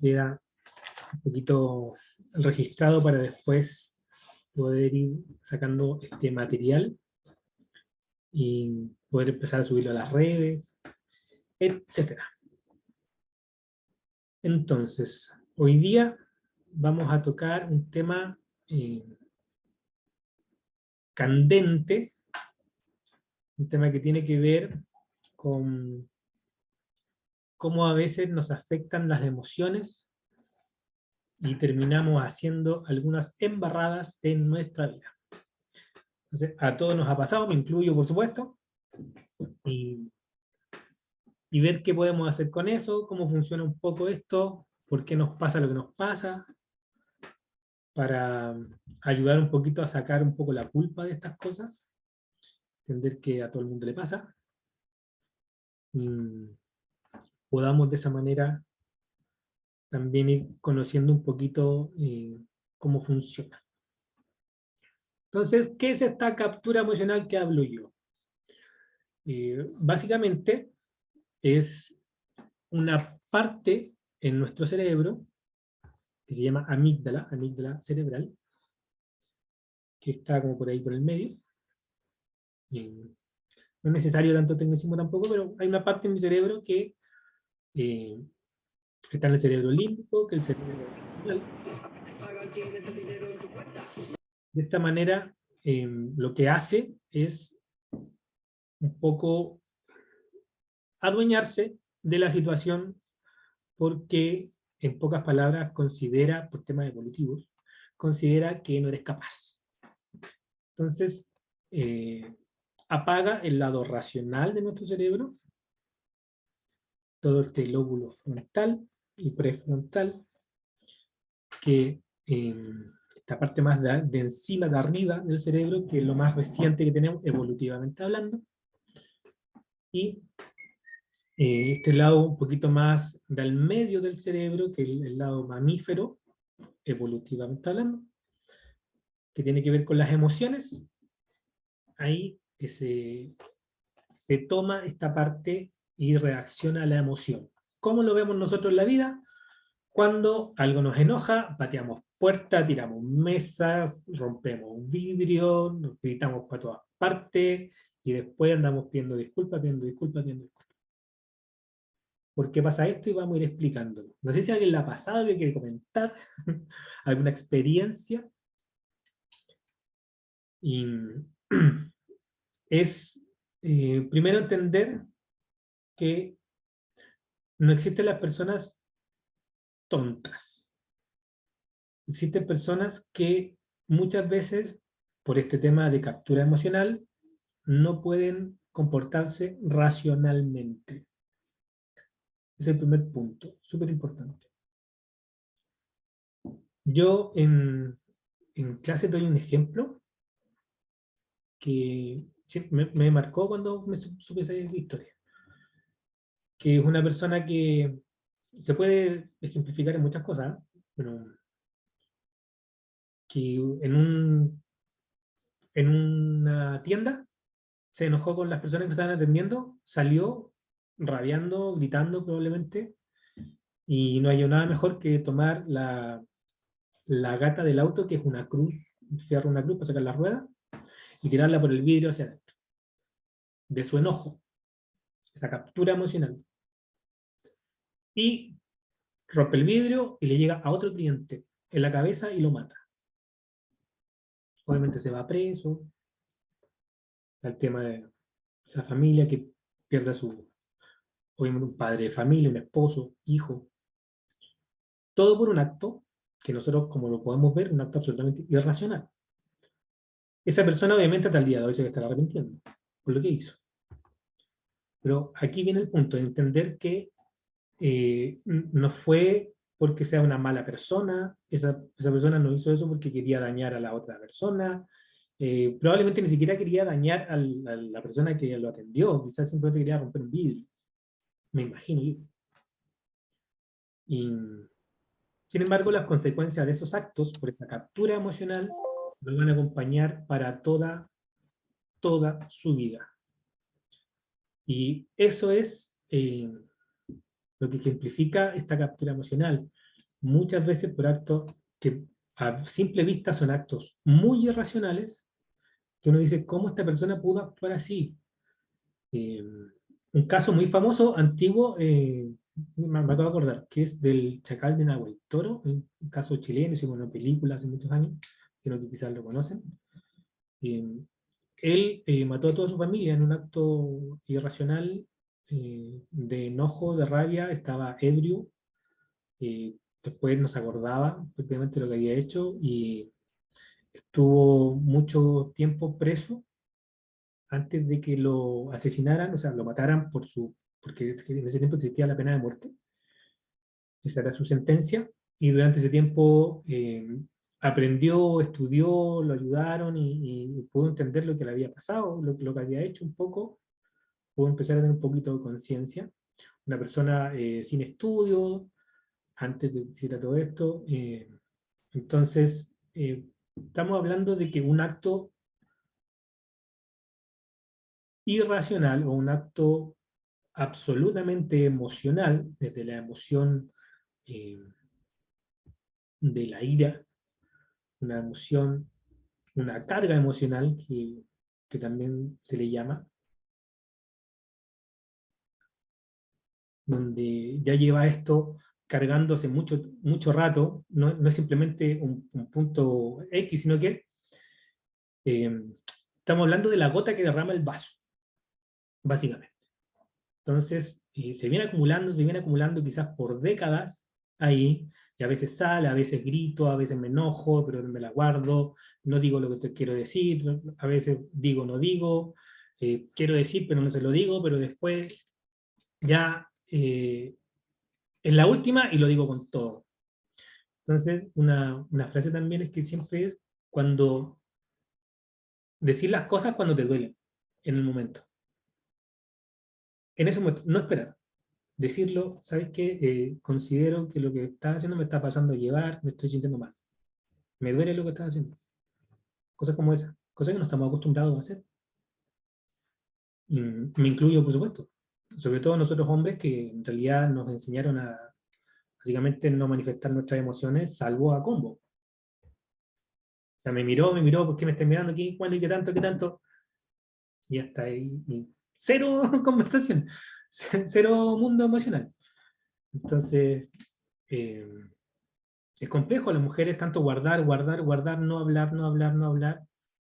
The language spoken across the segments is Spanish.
queda un poquito registrado para después poder ir sacando este material y poder empezar a subirlo a las redes, etcétera. Entonces, hoy día vamos a tocar un tema candente, un tema que tiene que ver con cómo a veces nos afectan las emociones y terminamos haciendo algunas embarradas en nuestra vida. Entonces, a todos nos ha pasado, me incluyo por supuesto, y ver qué podemos hacer con eso, cómo funciona un poco esto, por qué nos pasa lo que nos pasa, para ayudar un poquito a sacar un poco la culpa de estas cosas, entender que a todo el mundo le pasa, y podamos de esa manera también ir conociendo un poquito cómo funciona. Entonces, ¿qué es esta captura emocional que hablo yo? Básicamente es una parte en nuestro cerebro que se llama amígdala, amígdala cerebral, que está como por ahí por el medio. No es necesario tanto tecnicismo tampoco, pero hay una parte en mi cerebro que está en el cerebro límbico, que es el cerebro racional. De esta manera, lo que hace es un poco adueñarse de la situación porque, en pocas palabras, considera, por temas evolutivos, considera que no eres capaz. Entonces, apaga el lado racional de nuestro cerebro, todo este lóbulo frontal y prefrontal, que esta parte más de encima, de arriba del cerebro, que es lo más reciente que tenemos, evolutivamente hablando, y este lado un poquito más del medio del cerebro, que es el lado mamífero, evolutivamente hablando, que tiene que ver con las emociones. Ahí se toma esta parte y reacciona a la emoción. ¿Cómo lo vemos nosotros en la vida? Cuando algo nos enoja, pateamos puertas, tiramos mesas, rompemos un vidrio, nos gritamos para todas partes, y después andamos pidiendo disculpas, pidiendo disculpas, pidiendo disculpas. ¿Por qué pasa esto? Y vamos a ir explicándolo. No sé si a alguien le ha pasado, alguien quiere comentar, alguna experiencia. Y es primero entender que no existen las personas tontas. Existen personas que muchas veces, por este tema de captura emocional, no pueden comportarse racionalmente. Ese es el primer punto, súper importante. Yo en clase doy un ejemplo que me marcó cuando me supe esa historia. Que es una persona que se puede ejemplificar en muchas cosas, pero que en una tienda se enojó con las personas que estaban atendiendo, salió rabiando, gritando probablemente, y no hay nada mejor que tomar la gata del auto, que es una cruz, cierra una cruz para sacar la rueda, y tirarla por el vidrio hacia adentro, de su enojo, esa captura emocional. Y rompe el vidrio y le llega a otro cliente en la cabeza y lo mata. Obviamente se va preso, el tema de esa familia que pierde a su, obviamente, un padre de familia, un esposo, hijo. Todo por un acto que nosotros, como lo podemos ver, un acto absolutamente irracional. Esa persona obviamente hasta el día de hoy se está arrepintiendo por lo que hizo. Pero aquí viene el punto de entender que no fue porque sea una mala persona, esa persona no hizo eso porque quería dañar a la otra persona, probablemente ni siquiera quería dañar a la persona que lo atendió, quizás simplemente quería romper un vidrio, me imagino yo. Y, sin embargo, las consecuencias de esos actos, por esta captura emocional, nos van a acompañar para toda su vida. Y eso es lo que ejemplifica esta captura emocional. muchas veces por actos que a simple vista son actos muy irracionales, que uno dice, ¿cómo esta persona pudo actuar así? Eh, un caso muy famoso, antiguo, me acabo de acordar, que es del Chacal de Nahuel Toro, un caso chileno, hicimos una película hace muchos años, creo que quizás lo conocen. Eh, él mató a toda su familia en un acto irracional, de enojo, de rabia, estaba ebrio, después no se acordaba prácticamente lo que había hecho y estuvo mucho tiempo preso antes de que lo asesinaran, o sea, lo mataran porque en ese tiempo existía la pena de muerte, esa era su sentencia, y durante ese tiempo aprendió, estudió, lo ayudaron y pudo entender lo que le había pasado, lo que había hecho un poco, pudo empezar a tener un poquito de conciencia. Una persona sin estudio, antes de que hiciera todo esto, entonces estamos hablando de que un acto irracional o un acto absolutamente emocional, desde la emoción eh, de la ira, una emoción, una carga emocional que también se le llama, donde ya lleva esto cargándose mucho, mucho rato, no es simplemente un punto X, sino que eh, estamos hablando de la gota que derrama el vaso, básicamente. Entonces, se viene acumulando quizás por décadas ahí, y a veces sale, a veces grito, a veces me enojo, pero me la guardo, no digo lo que te quiero decir, a veces digo, no digo, quiero decir, pero no se lo digo, pero después ya es la última y lo digo con todo. Entonces, una frase también es que siempre es cuando decir las cosas cuando te duelen, en el momento. En ese momento, no esperar. Decirlo, ¿sabes qué? Considero que lo que estás haciendo me está pasando a llevar, me estoy sintiendo mal. Me duele lo que estás haciendo. Cosas como esa, cosas que no estamos acostumbrados a hacer. Y me incluyo, por supuesto. Sobre todo nosotros hombres que en realidad nos enseñaron a básicamente no manifestar nuestras emociones, salvo a combo. O sea, me miró, ¿por qué me estás mirando aquí? ¿Cuándo y qué tanto, qué tanto? Y hasta ahí, y cero conversación, cero mundo emocional. Entonces, eh, es complejo a las mujeres tanto guardar, guardar, guardar, no hablar, no hablar, no hablar.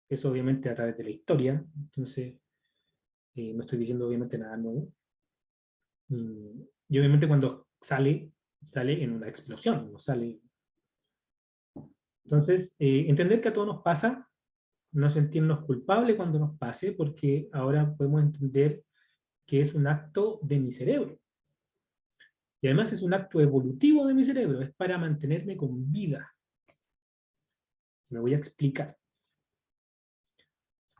Eso obviamente a través de la historia. Entonces, no estoy diciendo obviamente nada nuevo. Y obviamente cuando sale, sale en una explosión, no sale. Entonces, entender que a todos nos pasa, no sentirnos culpables cuando nos pase, porque ahora podemos entender que es un acto de mi cerebro. Y además es un acto evolutivo de mi cerebro, es para mantenerme con vida. Me voy a explicar.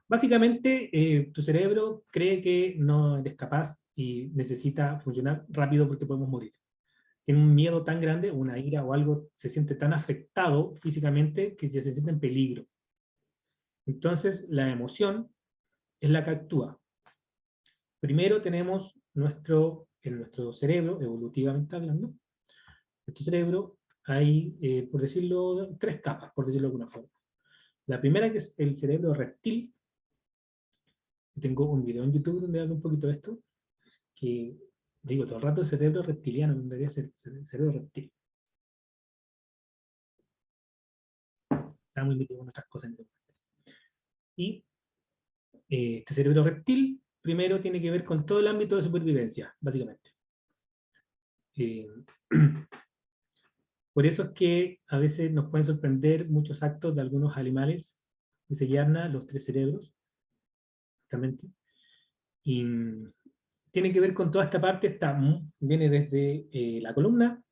Básicamente, tu cerebro cree que no eres capaz y necesita funcionar rápido porque podemos morir. Tiene un miedo tan grande, una ira o algo, se siente tan afectado físicamente que ya se siente en peligro. Entonces, la emoción es la que actúa. Primero tenemos en nuestro cerebro, evolutivamente hablando, nuestro cerebro hay, por decirlo, tres capas, por decirlo de alguna forma. La primera que es el cerebro reptil. Tengo un video en YouTube donde hablo un poquito de esto, que digo todo el rato cerebro reptiliano, debería ser cerebro reptil. Está muy metido en otras cosas en ese momento. Y este cerebro reptil, primero tiene que ver con todo el ámbito de supervivencia, básicamente. Eh, por eso es que a veces nos pueden sorprender muchos actos de algunos animales que se llaman los tres cerebros, justamente. Y tiene que ver con toda esta parte, viene desde la columna,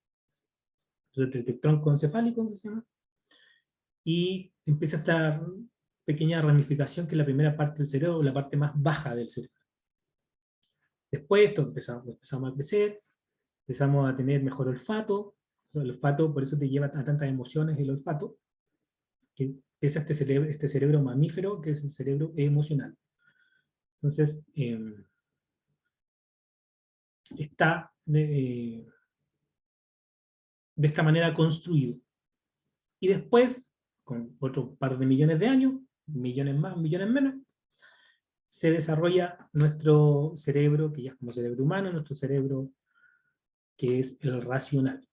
desde el tronco encefálico, que se llama, y empieza esta pequeña ramificación que es la primera parte del cerebro, la parte más baja del cerebro. Después esto empezamos a crecer, empezamos a tener mejor olfato, el olfato por eso te lleva a tantas emociones el olfato, que es este cerebro mamífero que es el cerebro emocional. Entonces, está de esta manera construido. Y después, con otro par de millones de años, millones más, millones menos, se desarrolla nuestro cerebro, que ya es como cerebro humano, nuestro cerebro que es el racional.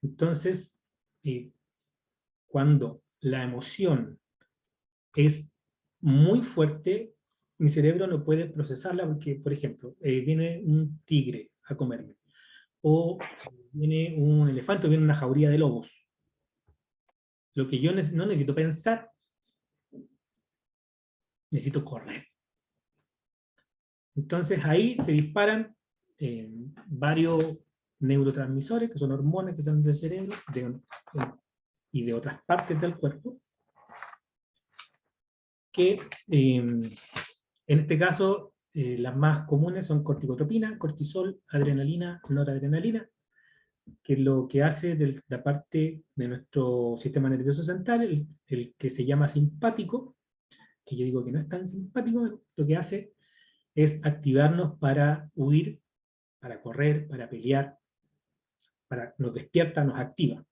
Entonces, cuando la emoción es muy fuerte, mi cerebro no puede procesarla porque, por ejemplo, viene un tigre a comerme, o viene un elefante, o viene una jauría de lobos. Lo que yo no necesito pensar, necesito correr. Entonces ahí se disparan varios neurotransmisores, que son hormonas que salen del cerebro y de otras partes del cuerpo, que en este caso las más comunes son corticotropina, cortisol, adrenalina, noradrenalina, que es lo que hace de la parte de nuestro sistema nervioso central, el que se llama simpático, que yo digo que no es tan simpático, lo que hace es activarnos para huir, para correr, para pelear, nos despierta, nos activa.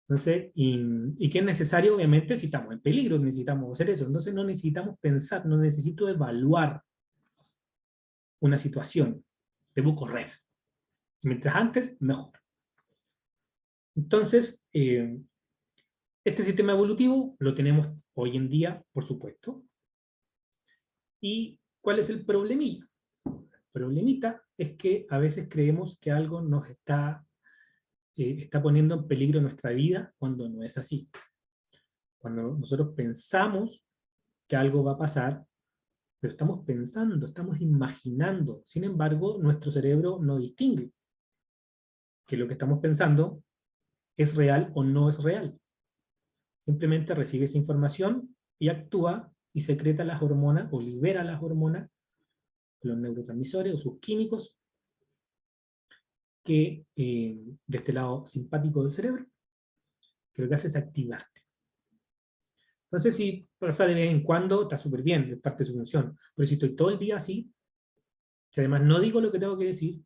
Entonces, y que es necesario, obviamente, si estamos en peligro, necesitamos hacer eso. Entonces no necesitamos pensar, no necesito evaluar una situación. Debo correr. Mientras antes, mejor. Entonces, este sistema evolutivo lo tenemos hoy en día, por supuesto. ¿Y cuál es el problemilla? El problemita es que a veces creemos que algo nos está poniendo en peligro nuestra vida cuando no es así. Cuando nosotros pensamos que algo va a pasar, pero estamos pensando, estamos imaginando. Sin embargo, nuestro cerebro no distingue que lo que estamos pensando es real o no es real. Simplemente recibe esa información y actúa y secreta las hormonas o libera las hormonas, los neurotransmisores o sus químicos, que de este lado simpático del cerebro, que lo que hace es activarte. Entonces, si pasa de vez en cuando, está súper bien, es parte de su función. Pero si estoy todo el día así, que además no digo lo que tengo que decir,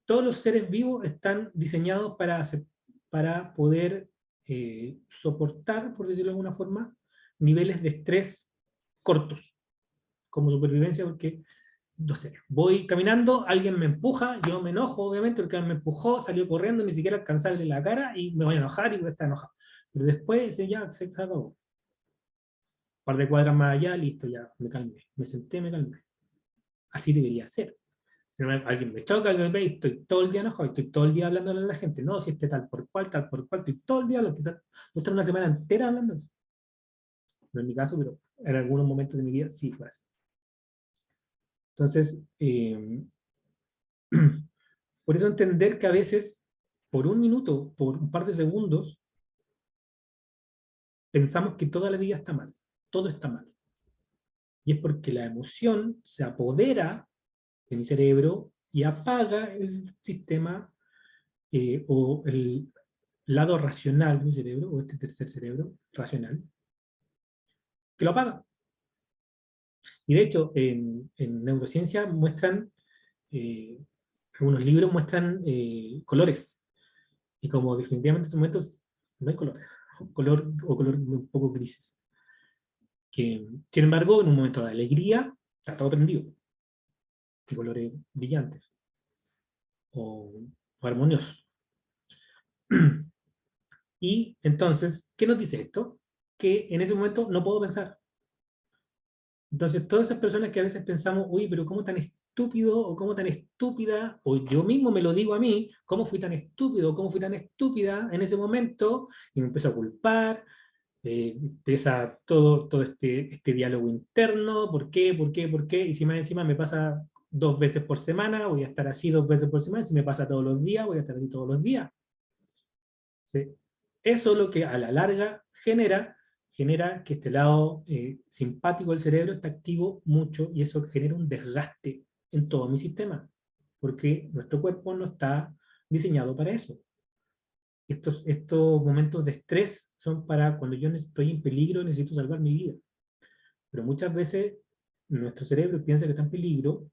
todos los seres vivos están diseñados para poder soportar, por decirlo de alguna forma, niveles de estrés cortos, como supervivencia, porque, no sé, voy caminando, alguien me empuja, yo me enojo, obviamente, el que me empujó salió corriendo, ni siquiera alcanzarle la cara, y me voy a enojar y voy a estar enojado. Pero después ya se acabó. Un par de cuadras más allá, listo, ya me calmé. Me senté, me calmé. Así debería ser. Si alguien me choca, alguien me ve, y estoy todo el día enojado, estoy todo el día hablándole a la gente. No, si este tal por cual, estoy todo el día hablando. Quizás no estar una semana entera hablando de eso. No en mi caso, pero en algunos momentos de mi vida sí fue así. Entonces, por eso entender que a veces, por un minuto, por un par de segundos, pensamos que toda la vida está mal, todo está mal. Y es porque la emoción se apodera de mi cerebro y apaga el sistema o el lado racional de mi cerebro, o este tercer cerebro racional, que lo apaga. Y de hecho, en neurociencia muestran, algunos libros muestran colores, y como definitivamente en esos momentos no hay color, color un poco grises. Que, sin embargo, en un momento de alegría, está todo prendido, de colores brillantes, o armoniosos. Y entonces, ¿qué nos dice esto? Que en ese momento no puedo pensar. Entonces, todas esas personas que a veces pensamos, uy, pero ¿cómo tan estúpido o cómo tan estúpida? O yo mismo me lo digo a mí, ¿cómo fui tan estúpido o cómo fui tan estúpida en ese momento? Y me empiezo a culpar, empieza todo este diálogo interno, ¿por qué? ¿Por qué? ¿Por qué? Y si más encima me pasa 2 veces por semana, voy a estar así 2 veces por semana, si me pasa todos los días, voy a estar así todos los días. ¿Sí? Eso es lo que a la larga genera que este lado simpático del cerebro está activo mucho y eso genera un desgaste en todo mi sistema, porque nuestro cuerpo no está diseñado para eso. Estos momentos de estrés son para cuando yo estoy en peligro y necesito salvar mi vida. Pero muchas veces nuestro cerebro piensa que está en peligro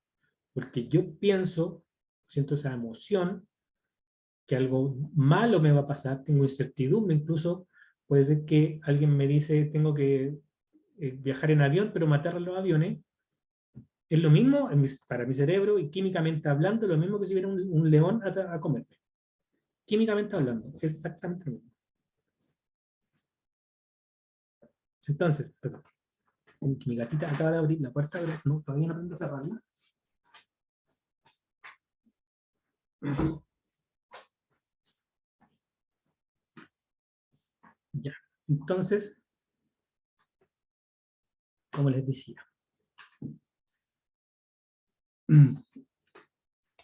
porque yo pienso, siento esa emoción que algo malo me va a pasar, tengo incertidumbre, incluso puede ser que alguien me dice tengo que viajar en avión, pero matar a los aviones, es lo mismo para mi cerebro y químicamente hablando, lo mismo que si hubiera un león a comerme. Químicamente hablando, es exactamente lo mismo. Entonces, perdón, mi gatita acaba de abrir la puerta, no, todavía no aprendo a cerrarla. Ya, entonces, como les decía,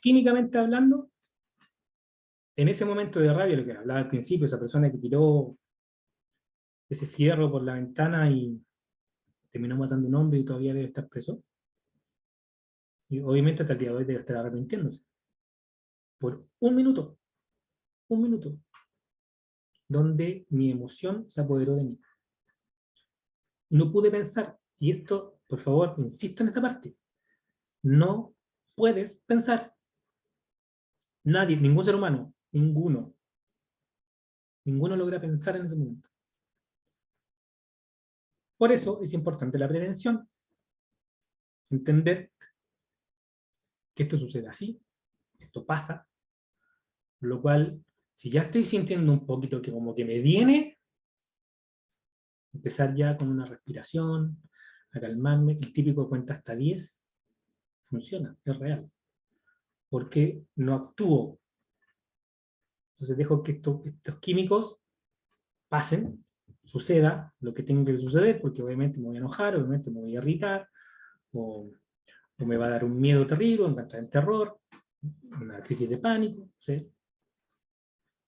químicamente hablando, en ese momento de rabia, lo que hablaba al principio, esa persona que tiró ese fierro por la ventana y terminó matando a un hombre y todavía debe estar preso, y obviamente hasta el día de hoy debe estar arrepintiéndose. Por un minuto, donde mi emoción se apoderó de mí. No pude pensar, y esto, por favor, insisto en esta parte, no puedes pensar. Nadie, ningún ser humano, ninguno logra pensar en ese momento. Por eso es importante la prevención, entender que esto sucede así, esto pasa, lo cual, si ya estoy sintiendo un poquito que como que me viene, empezar ya con una respiración, a calmarme, el típico cuenta hasta 10, funciona, es real, porque no actúo. Entonces dejo que estos químicos pasen, suceda lo que tenga que suceder, porque obviamente me voy a enojar, obviamente me voy a irritar, o me va a dar un miedo terrible, o me va a entrar en terror, una crisis de pánico, ¿sí?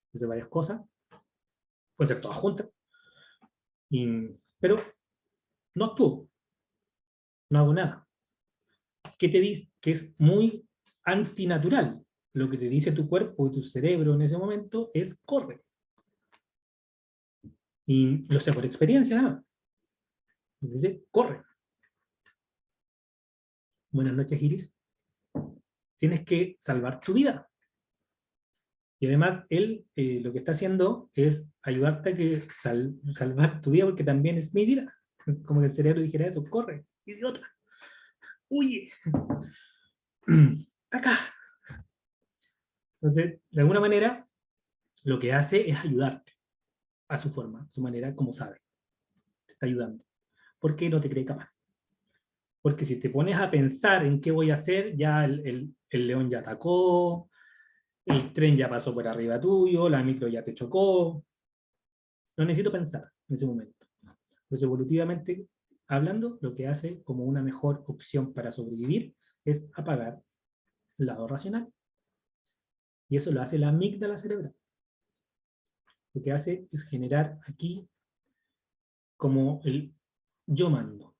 Entonces varias cosas, pueden ser todas juntas, pero no actúo, no hago nada. ¿Qué te dice? Que es muy antinatural. Lo que te dice tu cuerpo y tu cerebro en ese momento es corre. Y lo sé por experiencia nada más. Dice, corre. Buenas noches, Iris. Tienes que salvar tu vida. Y además, él lo que está haciendo es ayudarte a que salvar tu vida, porque también es mi vida. Como que el cerebro dijera eso, corre, idiota, huye, acá. Entonces, de alguna manera, lo que hace es ayudarte a su forma, a su manera, como sabe. Te está ayudando. ¿Por qué no te cree capaz? Porque si te pones a pensar en qué voy a hacer, ya el león ya atacó, el tren ya pasó por arriba tuyo, la micro ya te chocó. No necesito pensar en ese momento. Pues evolutivamente hablando, lo que hace como una mejor opción para sobrevivir es apagar el lado racional. Y eso lo hace la amígdala cerebral. Lo que hace es generar aquí como el yo mando.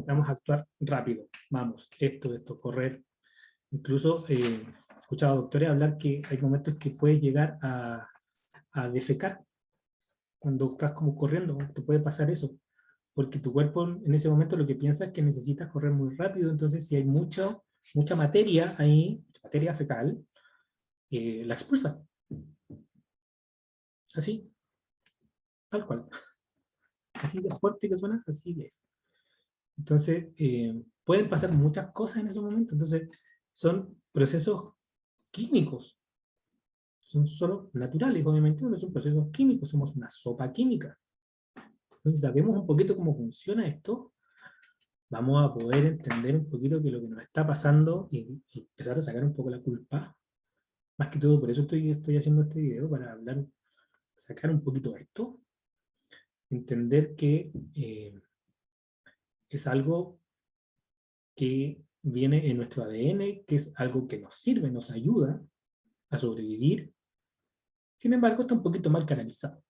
Vamos a actuar rápido. Vamos, esto, correr. Incluso he escuchado a doctores hablar que hay momentos que puedes llegar a defecar cuando estás como corriendo. Te puede pasar eso. Porque tu cuerpo en ese momento lo que piensa es que necesitas correr muy rápido, entonces si hay mucha materia ahí, materia fecal, la expulsa. Así, tal cual. Así de fuerte que suena, así es. Entonces, pueden pasar muchas cosas en ese momento, entonces son procesos químicos, son solo naturales, obviamente, no son procesos químicos, somos una sopa química. Entonces, sabemos un poquito cómo funciona esto, vamos a poder entender un poquito que lo que nos está pasando y empezar a sacar un poco la culpa. Más que todo, por eso estoy haciendo este video, para hablar, sacar un poquito esto, entender que es algo que viene en nuestro ADN, que es algo que nos sirve, nos ayuda a sobrevivir. Sin embargo, está un poquito mal canalizado.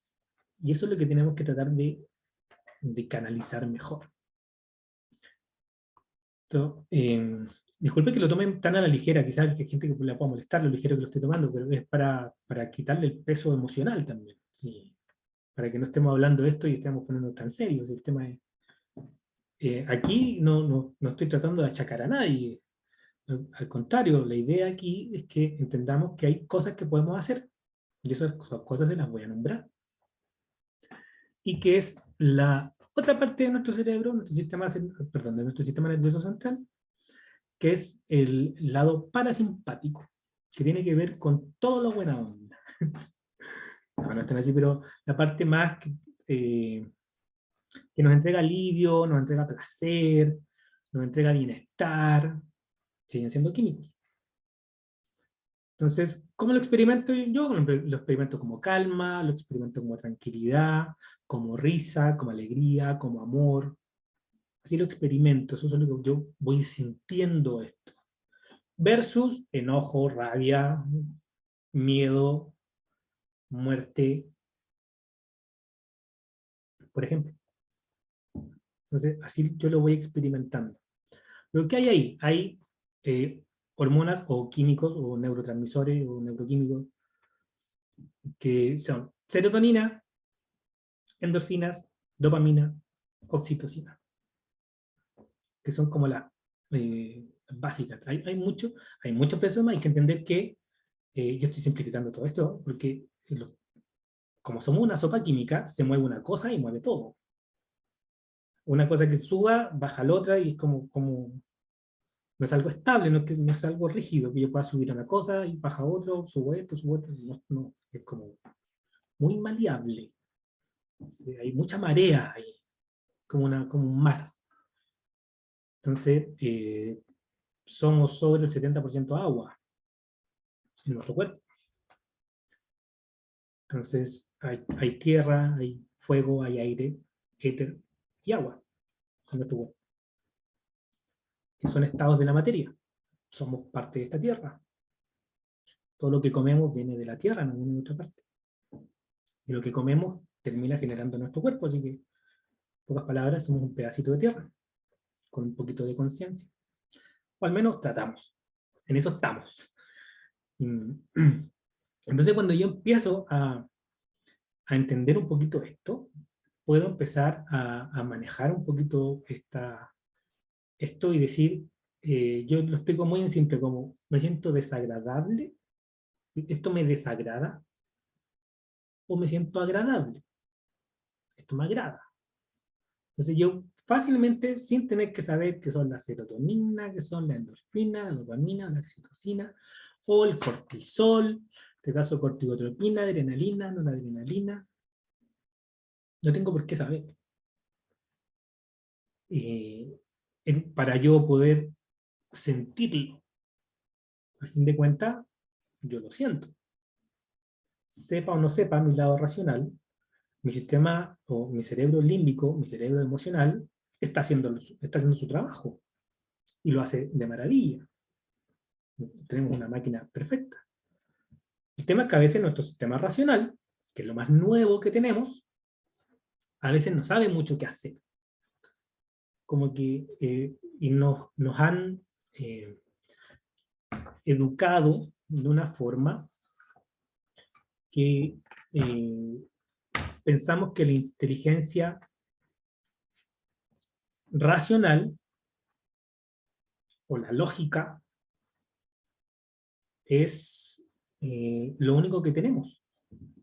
Y eso es lo que tenemos que tratar de canalizar mejor. Entonces, disculpe que lo tomen tan a la ligera, quizás que hay gente que la pueda molestar lo ligero que lo estoy tomando, pero es para quitarle el peso emocional también. Sí, para que no estemos hablando de esto y estemos poniendo tan serios. El tema es, aquí no estoy tratando de achacar a nadie, Al contrario, la idea aquí es que entendamos que hay cosas que podemos hacer, y esas cosas se las voy a nombrar, y que es la otra parte de nuestro cerebro, perdón, de nuestro sistema nervioso central, que es el lado parasimpático, que tiene que ver con todo lo buena onda. No, no están así, pero la parte más que nos entrega alivio, nos entrega placer, nos entrega bienestar, siguen siendo químicos. Entonces, ¿cómo lo experimento yo? Lo experimento como calma, lo experimento como tranquilidad, como risa, como alegría, como amor. Así lo experimento, eso es lo que yo voy sintiendo esto. Versus enojo, rabia, miedo, muerte, por ejemplo. Entonces, así yo lo voy experimentando. Lo que hay ahí, hay hormonas o químicos o neurotransmisores o neuroquímicos que son serotonina, endorfinas, dopamina, oxitocina, que son como las básicas. Hay muchos pesos más, hay que entender que yo estoy simplificando todo esto, porque como somos una sopa química, se mueve una cosa y mueve todo. Una cosa que suba, baja la otra y es como no es algo estable, no es algo rígido, que yo pueda subir una cosa y baja otro, subo esto, no, es como muy maleable. Sí, hay mucha marea ahí, como un mar. Entonces, somos sobre el 70% agua en nuestro cuerpo. Entonces, hay tierra, hay fuego, hay aire, éter y agua en nuestro cuerpo, que son estados de la materia. Somos parte de esta tierra. Todo lo que comemos viene de la tierra, no viene de otra parte. Y lo que comemos termina generando nuestro cuerpo, así que, en pocas palabras, somos un pedacito de tierra, con un poquito de conciencia. O al menos tratamos. En eso estamos. Entonces, cuando yo empiezo a entender un poquito esto, puedo empezar a manejar un poquito esto y decir, yo lo explico muy en simple, como me siento desagradable, ¿sí? Esto me desagrada, o me siento agradable, esto me agrada. Entonces yo fácilmente, sin tener que saber qué son la serotonina, qué son la endorfina, la dopamina, la oxitocina, o el cortisol, en este caso corticotropina, adrenalina, noradrenalina, no tengo por qué saber. Para yo poder sentirlo. A fin de cuentas, yo lo siento. Sepa o no sepa mi lado racional, mi sistema o mi cerebro límbico, mi cerebro emocional, está haciendo su trabajo y lo hace de maravilla. Tenemos una máquina perfecta. El tema es que a veces nuestro sistema racional, que es lo más nuevo que tenemos, a veces no sabe mucho qué hacer. Como que y nos han educado de una forma que pensamos que la inteligencia racional o la lógica es lo único que tenemos.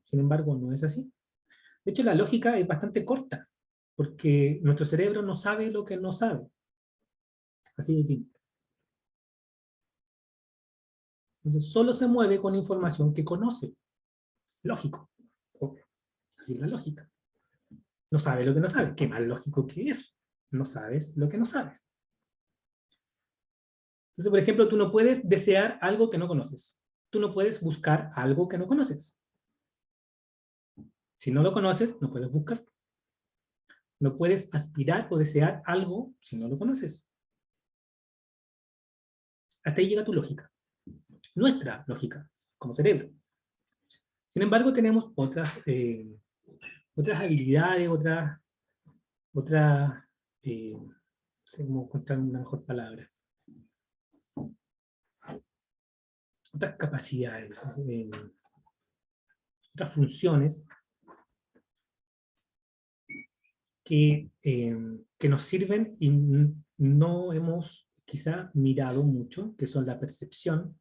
Sin embargo, no es así. De hecho, la lógica es bastante corta, porque nuestro cerebro no sabe lo que no sabe. Así de simple. Entonces, solo se mueve con información que conoce. Lógico. Obvio. Así es la lógica. No sabe lo que no sabe. ¿Qué más lógico que eso? No sabes lo que no sabes. Entonces, por ejemplo, tú no puedes desear algo que no conoces. Tú no puedes buscar algo que no conoces. Si no lo conoces, no puedes buscar. No puedes aspirar o desear algo si no lo conoces. Hasta ahí llega tu lógica. Nuestra lógica, como cerebro. Sin embargo, tenemos otras habilidades, otras no sé cómo encontrar una mejor palabra, otras capacidades, otras funciones que nos sirven y no hemos quizá mirado mucho, que son la percepción,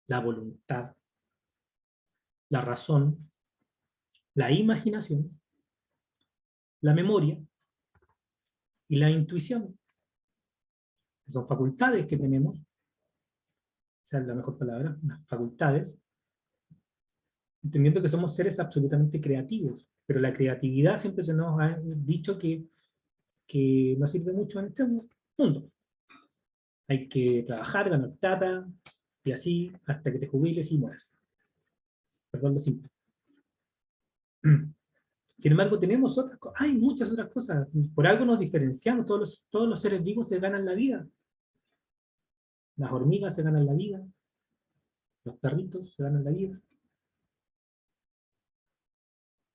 la voluntad, la razón, la imaginación, la memoria y la intuición, que son facultades que tenemos, esa es la mejor palabra, unas facultades, entendiendo que somos seres absolutamente creativos, pero la creatividad siempre se nos ha dicho que no sirve mucho en este mundo. Hay que trabajar, ganar plata, y así hasta que te jubiles y mueras. Perdón lo simple. Sin embargo, tenemos otras cosas, hay muchas otras cosas. Por algo nos diferenciamos, todos los seres vivos se ganan la vida. Las hormigas se ganan la vida, los perritos se ganan la vida.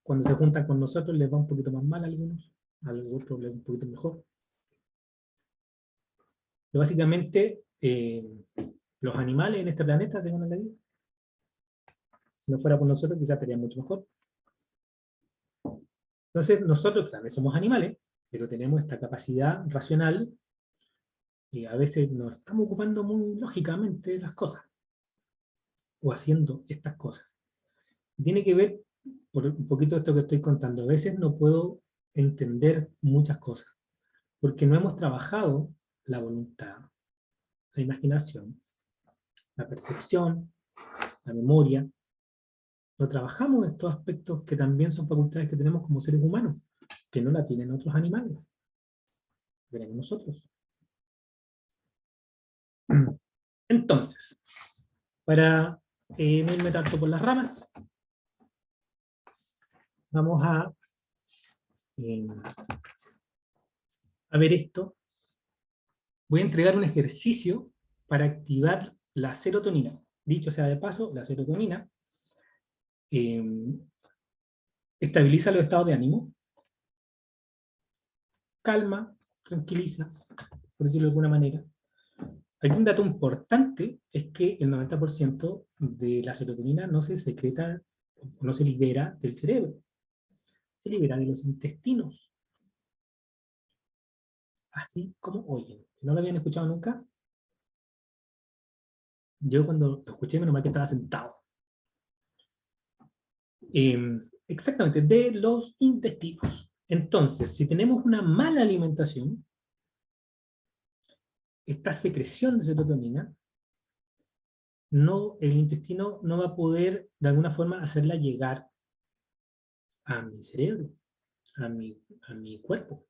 Cuando se juntan con nosotros les va un poquito más mal a algunos, a los otros les va un poquito mejor. Pero básicamente, los animales en este planeta se ganan la vida. Si no fuera por nosotros, quizás estaría mucho mejor. Entonces, nosotros también somos animales, pero tenemos esta capacidad racional y a veces nos estamos ocupando muy lógicamente las cosas, o haciendo estas cosas. Tiene que ver, por un poquito esto que estoy contando, a veces no puedo entender muchas cosas, porque no hemos trabajado la voluntad, la imaginación, la percepción, la memoria. No trabajamos estos aspectos que también son facultades que tenemos como seres humanos, que no la tienen otros animales, que tenemos nosotros. Entonces, para no irme tanto por las ramas, vamos eh, a ver esto. Voy a entregar un ejercicio para activar la serotonina. Dicho sea de paso, la serotonina eh, estabiliza los estados de ánimo, calma, tranquiliza, por decirlo de alguna manera. Hay un dato importante, es que el 90% de la serotonina no se secreta, no se libera del cerebro, se libera de los intestinos. Así como oyen. Si no lo habían escuchado nunca, yo cuando lo escuché, menos mal que estaba sentado. Exactamente, de los intestinos. Entonces, si tenemos una mala alimentación, esta secreción de serotonina, el intestino no va a poder de alguna forma hacerla llegar a mi cerebro, a mi cuerpo.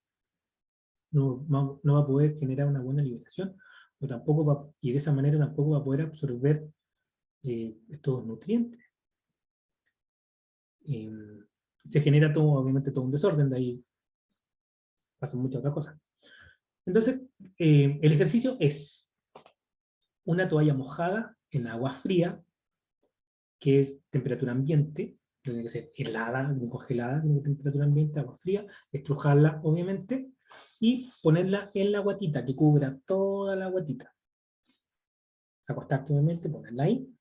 No va a poder generar una buena liberación, o tampoco y de esa manera tampoco va a poder absorber estos nutrientes. Se genera todo, obviamente, todo un desorden, de ahí pasan muchas otras cosas. Entonces, el ejercicio es una toalla mojada en agua fría, que es temperatura ambiente, no tiene que ser helada ni congelada, tiene temperatura ambiente, agua fría, estrujarla, obviamente, y ponerla en la guatita, que cubra toda la guatita. Acostarte, obviamente, ponerla ahí,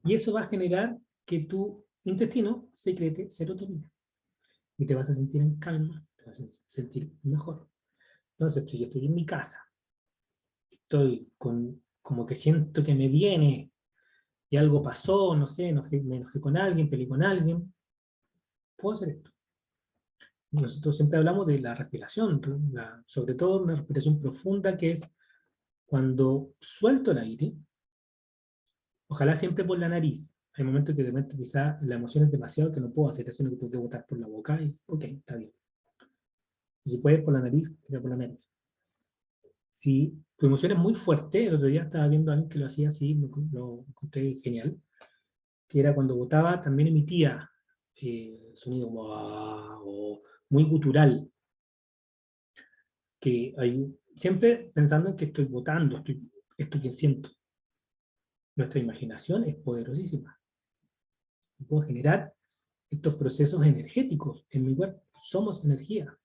y eso va a generar que tu intestino secrete serotonina, y te vas a sentir en calma, te vas a sentir mejor. Entonces, si yo estoy en mi casa, estoy como que siento que me viene, y algo pasó, no sé, me enojé con alguien, peleé con alguien, puedo hacer esto. Nosotros siempre hablamos de la respiración, sobre todo una respiración profunda, que es cuando suelto el aire, ojalá siempre por la nariz. Hay momentos que de repente quizá la emoción es demasiado que no puedo hacer eso, sino que tengo que botar por la boca y ok, está bien. Y si puedes por la nariz, quizá por la nariz. Si tu emoción es muy fuerte, el otro día estaba viendo a alguien que lo hacía así, lo encontré genial, que era cuando botaba, también emitía sonido como, o muy gutural, que hay, siempre pensando en que estoy botando, esto que siento. Nuestra imaginación es poderosísima. Puedo generar estos procesos energéticos en mi cuerpo. Somos energía.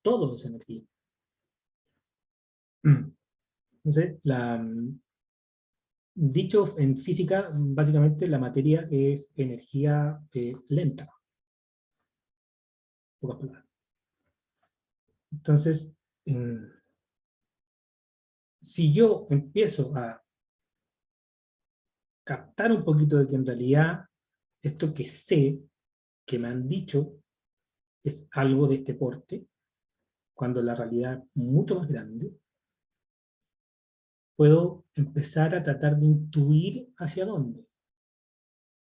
Todo es energía. Entonces, dicho en física, básicamente la materia es energía lenta. Pocas palabras. Entonces, si yo empiezo a captar un poquito de que en realidad esto que sé, que me han dicho, es algo de este porte, cuando la realidad es mucho más grande, puedo empezar a tratar de intuir hacia dónde.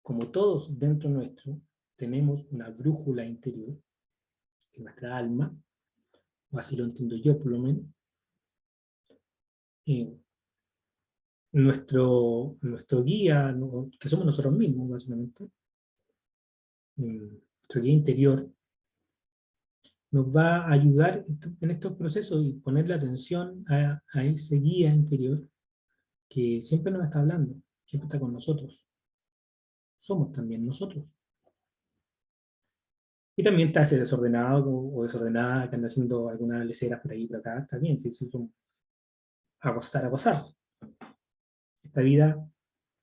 Como todos dentro nuestro tenemos una brújula interior, en nuestra alma, o así lo entiendo yo por lo menos, eh, nuestro guía, que somos nosotros mismos básicamente, nuestro guía interior, nos va a ayudar en estos procesos y ponerle atención a ese guía interior que siempre nos está hablando, siempre está con nosotros. Somos también nosotros. Y también está ese desordenado o desordenada que anda haciendo algunas leceras por ahí y por acá. Está bien, si son a gozar, a gozar. Esta vida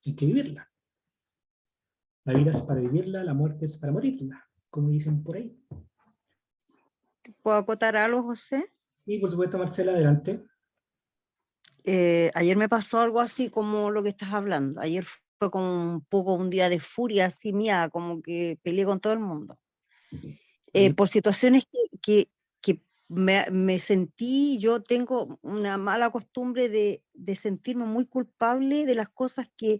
hay que vivirla. La vida es para vivirla, la muerte es para morirla, como dicen por ahí. ¿Puedo acotar algo, José? Y por supuesto, Marcela, adelante. Ayer me pasó algo así como lo que estás hablando. Ayer fue como un poco un día de furia así mía, como que peleé con todo el mundo. Por situaciones que me sentí, yo tengo una mala costumbre de sentirme muy culpable de las cosas que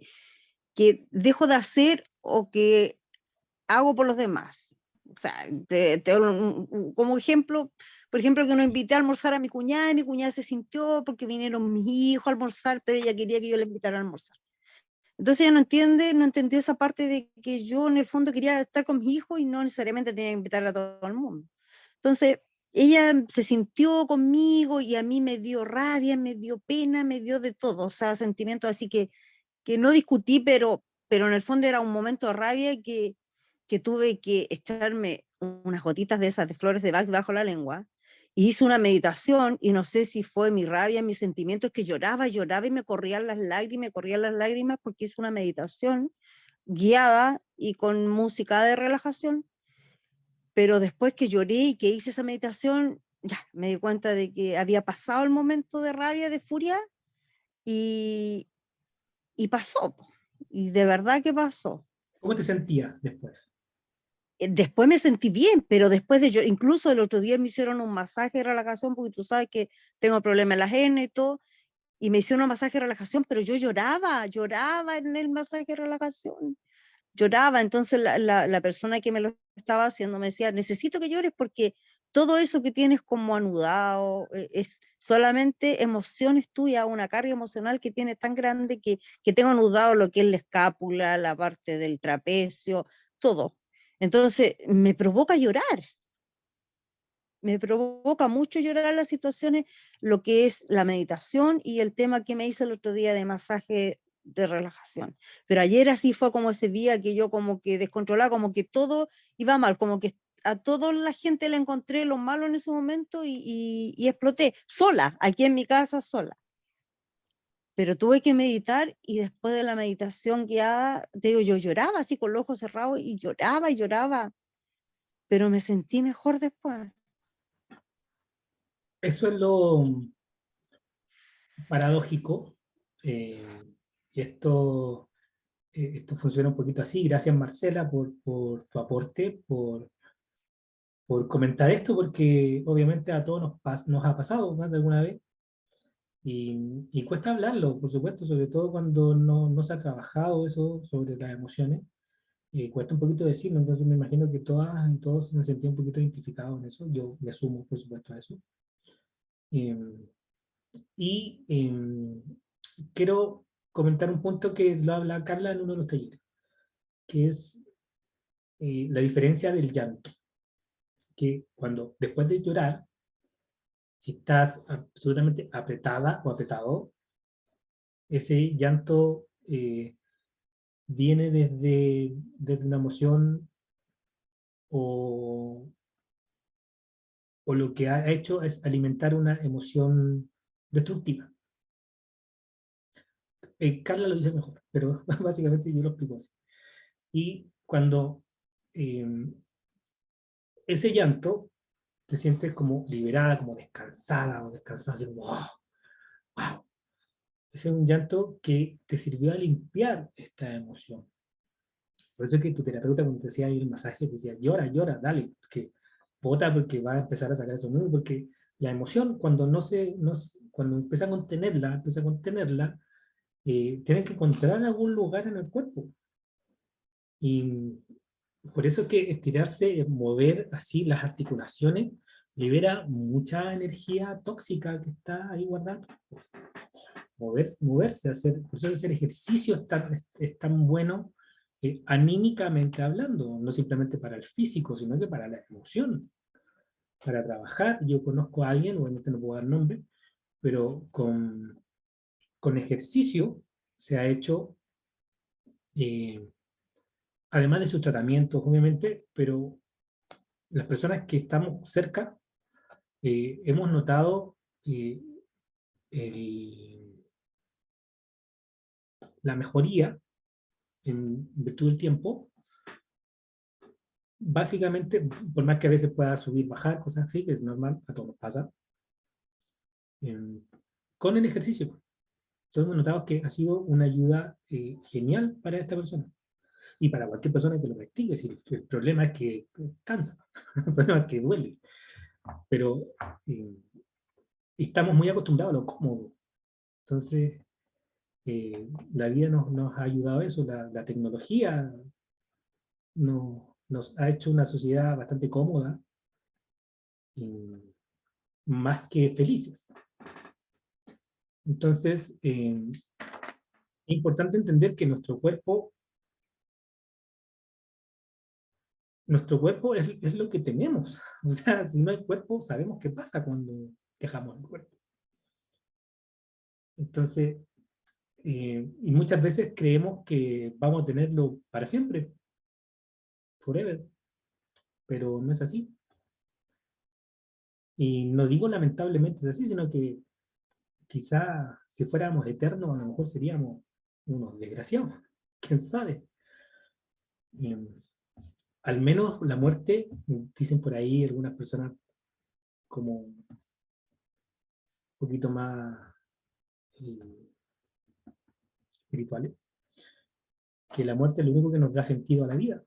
dejo de hacer o que hago por los demás. O sea, como ejemplo, por ejemplo, que no invité a almorzar a mi cuñada y mi cuñada se sintió porque vinieron mis hijos a almorzar, pero ella quería que yo la invitara a almorzar. Entonces ella no entendió esa parte de que yo en el fondo quería estar con mis hijos y no necesariamente tenía que invitar a todo el mundo. Entonces ella se sintió conmigo y a mí me dio rabia, me dio pena, me dio de todo, o sea, sentimientos así que no discutí, pero en el fondo era un momento de rabia que tuve que echarme unas gotitas de esas de flores de Bach bajo la lengua, y hice una meditación, y no sé si fue mi rabia, mis sentimientos, que lloraba y me corrían las lágrimas, porque hice una meditación guiada y con música de relajación, pero después que lloré y que hice esa meditación, ya me di cuenta de que había pasado el momento de rabia, de furia, y, y pasó, y de verdad que pasó. ¿Cómo te sentías después? Después me sentí bien, pero después de yo, incluso el otro día me hicieron un masaje de relajación, porque tú sabes que tengo problemas en la hernia y todo, y me hicieron un masaje de relajación, pero yo lloraba en el masaje de relajación, lloraba. Entonces la persona que me lo estaba haciendo me decía, necesito que llores porque todo eso que tienes como anudado es solamente emociones tuyas, una carga emocional que tienes tan grande que tengo anudado lo que es la escápula, la parte del trapecio, todo. Entonces me provoca llorar, me provoca mucho llorar las situaciones, lo que es la meditación y el tema que me hice el otro día de masaje de relajación. Pero ayer así fue como ese día que yo como que descontrolaba, como que todo iba mal, como que a toda la gente le encontré lo malo en ese momento y exploté sola, aquí en mi casa sola. Pero tuve que meditar, y después de la meditación guiada, te digo, yo lloraba así con los ojos cerrados y lloraba, pero me sentí mejor después. Eso es lo paradójico. Y esto funciona un poquito así. Gracias, Marcela, por tu aporte, por comentar esto, porque obviamente a todos nos ha pasado más de alguna vez. Y cuesta hablarlo, por supuesto, sobre todo cuando no se ha trabajado eso sobre las emociones. Cuesta un poquito decirlo, entonces me imagino que todas y todos se han sentido un poquito identificados en eso. Yo me sumo, por supuesto, a eso. Eh, y quiero comentar un punto que lo habla Carla en uno de los talleres, que es la diferencia del llanto. Que cuando después de llorar, si estás absolutamente apretada o apretado, ese llanto viene desde una emoción o, o lo que ha hecho es alimentar una emoción destructiva. Carla lo dice mejor, pero básicamente yo lo explico así. Y cuando eh, ese llanto te sientes como liberada, como descansada o descansada, así como, wow, wow. Ese es un llanto que te sirvió a limpiar esta emoción. Por eso es que tu terapeuta, cuando te hacía el masaje, te decía, llora, llora, dale, porque bota, porque va a empezar a sacar esos nudos, porque la emoción, cuando cuando empieza a contenerla, tienen que encontrar algún lugar en el cuerpo. Y por eso es que estirarse, mover así las articulaciones, libera mucha energía tóxica que está ahí guardada. Moverse, por eso hacer ejercicio es tan bueno anímicamente hablando, no simplemente para el físico, sino que para la emoción, para trabajar. Yo conozco a alguien, obviamente no puedo dar nombre, pero con ejercicio se ha hecho, eh, además de sus tratamientos, obviamente, pero las personas que estamos cerca, hemos notado el- la mejoría en virtud del tiempo. Básicamente, por más que a veces pueda subir, bajar, cosas así, que es normal, a todos nos pasa, eh, con el ejercicio. Entonces hemos notado que ha sido una ayuda genial para esta persona y para cualquier persona que lo practique. Si el problema es que cansa, el problema es que duele, pero eh, estamos muy acostumbrados a lo cómodo. Entonces, la vida nos ha ayudado a eso, la tecnología nos ha hecho una sociedad bastante cómoda, y más que felices. Entonces, es importante entender que nuestro cuerpo es lo que tenemos. O sea, si no hay cuerpo, sabemos qué pasa cuando dejamos el cuerpo. Entonces, y muchas veces creemos que vamos a tenerlo para siempre, forever, pero no es así. Y no digo lamentablemente es así, sino que quizá si fuéramos eternos, a lo mejor seríamos unos desgraciados. ¿Quién sabe? Eh, Al menos la muerte, dicen por ahí algunas personas como un poquito más eh, espirituales, que la muerte es lo único que nos da sentido a la vida,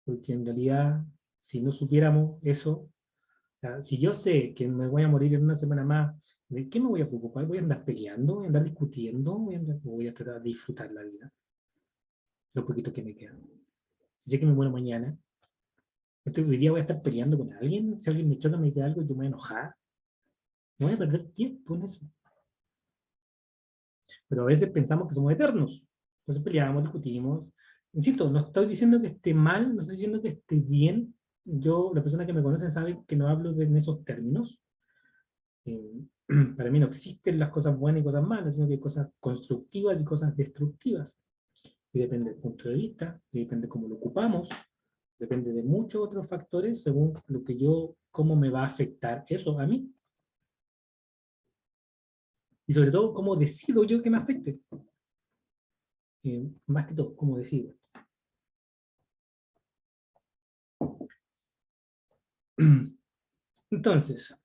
porque en realidad, si no supiéramos eso, o sea, si yo sé que me voy a morir en una semana más, ¿de qué me voy a preocupar? ¿Voy a andar peleando? ¿Voy a andar discutiendo? ¿Voy a tratar de disfrutar la vida? Lo poquito que me queda. Si sé que me muero mañana, hoy día voy a estar peleando con alguien, si alguien me choca, me dice algo y tú me voy a enojar, no voy a perder tiempo en eso. Pero a veces pensamos que somos eternos. Entonces peleamos, discutimos. Insisto, no estoy diciendo que esté mal, no estoy diciendo que esté bien. Yo, la persona que me conoce sabe que no hablo en esos términos. Eh, para mí no existen las cosas buenas y cosas malas, sino que hay cosas constructivas y cosas destructivas. Y depende del punto de vista, y depende de cómo lo ocupamos, depende de muchos otros factores según lo que cómo me va a afectar eso a mí. Y sobre todo, cómo decido yo que me afecte. Más que todo, cómo decido. Entonces,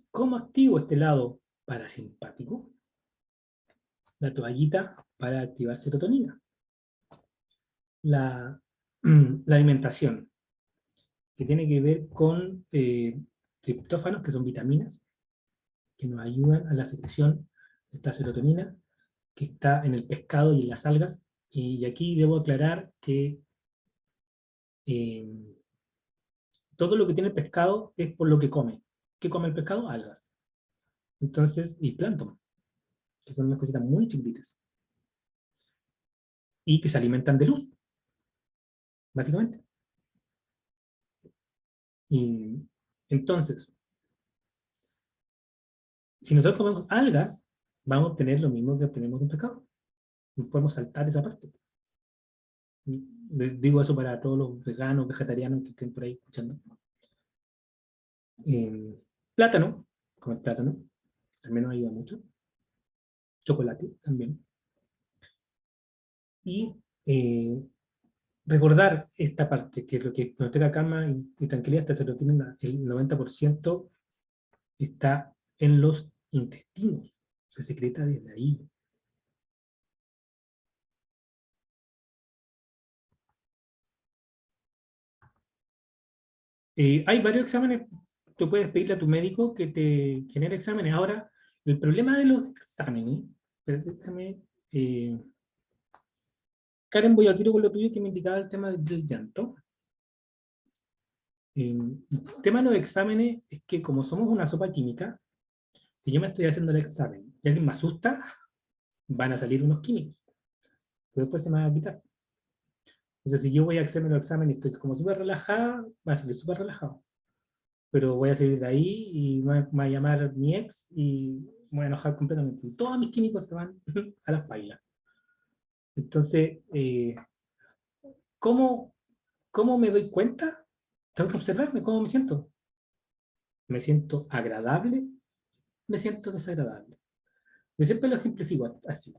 ¿cómo activo este lado parasimpático? La toallita para activar serotonina. La, la alimentación, que tiene que ver con triptófanos, que son vitaminas, que nos ayudan a la secreción de esta serotonina, que está en el pescado y en las algas. Y aquí debo aclarar que eh, todo lo que tiene el pescado es por lo que come. ¿Qué come el pescado? Algas. Entonces, y plancton, que son unas cositas muy chiquititas. Y que se alimentan de luz, básicamente. Y entonces, si nosotros comemos algas, vamos a obtener lo mismo que obtenemos de un pescado. No podemos saltar esa parte. Digo eso para todos los veganos, vegetarianos que estén por ahí escuchando. Eh, Plátano, comer plátano, también nos ayuda mucho. Chocolate también. Y recordar esta parte, que es lo que nos trae calma y tranquilidad, esta serotonina, el 90% está en los intestinos. se secreta desde ahí. Hay varios exámenes, tú puedes pedirle a tu médico que te genere exámenes. Ahora, el problema de los exámenes, pero déjame, Karen, voy al tiro con lo tuyo que me indicaba el tema del llanto. El tema de los exámenes es que como somos una sopa química, si yo me estoy haciendo el examen y alguien me asusta, van a salir unos químicos, pero después se me va a quitar. Entonces, si yo voy a hacerme el examen y estoy como súper relajada, va a salir súper relajado. Pero voy a salir de ahí y me va a llamar mi ex y me voy a enojar completamente. Y todos mis químicos se van a las pailas. Entonces, ¿cómo, ¿cómo me doy cuenta? Tengo que observarme cómo me siento. ¿Me siento agradable? ¿Me siento desagradable? Yo siempre lo ejemplifico así.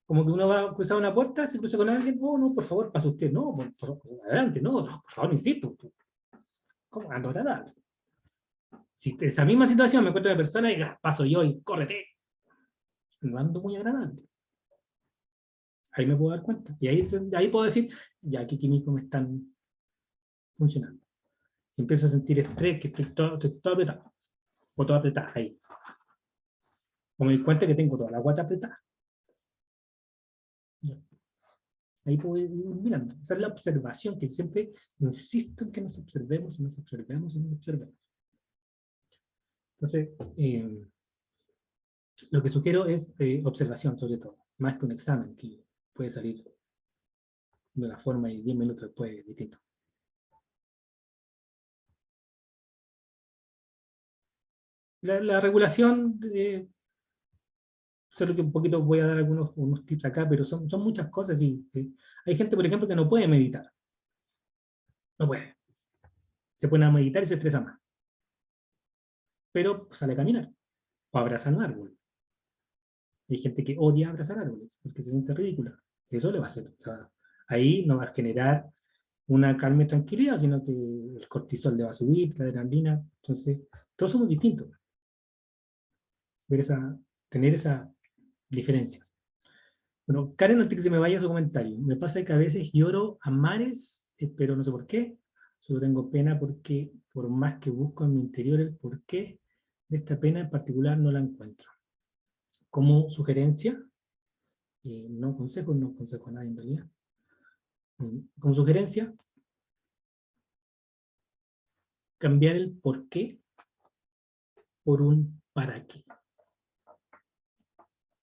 Como que uno va a cruzar una puerta, se cruza con alguien, oh, no, por favor, pasa usted. No, adelante, no, no, por favor, insisto. ¿Cómo ando agradable? Si esa misma situación me encuentro una persona y paso yo y córrete, no ando muy agradable. Ahí me puedo dar cuenta. Y ahí puedo decir, ya, qué químicos me están funcionando. Si empiezo a sentir estrés, que estoy todo apretado, o todo apretado, ahí. O me doy cuenta que tengo toda la guata apretada. Ya. Ahí puedo ir mirando. Esa es la observación, que siempre insisto en que nos observemos y nos observemos y nos observemos. Entonces, lo que sugiero es observación, sobre todo, más que un examen, que puede salir de una forma y 10 minutos después distinto. La regulación, solo que un poquito voy a dar unos tips acá, pero son muchas cosas. Y, hay gente, por ejemplo, que no puede meditar. No puede. Se pone a meditar y se estresa más. Pero sale a caminar o abraza un árbol. Hay gente que odia abrazar árboles porque se siente ridícula. Eso le va a hacer. O sea, ahí no va a generar una calma y tranquilidad, sino que el cortisol le va a subir, la adrenalina. Entonces, todos somos distintos. Tener esas diferencias. Bueno, Karen, antes que se me vaya su comentario, me pasa que a veces lloro a mares, pero no sé por qué. Solo tengo pena porque, por más que busco en mi interior el porqué de esta pena en particular, no la encuentro. Como sugerencia, no consejo a nadie en realidad. Como sugerencia, cambiar el porqué por un para qué.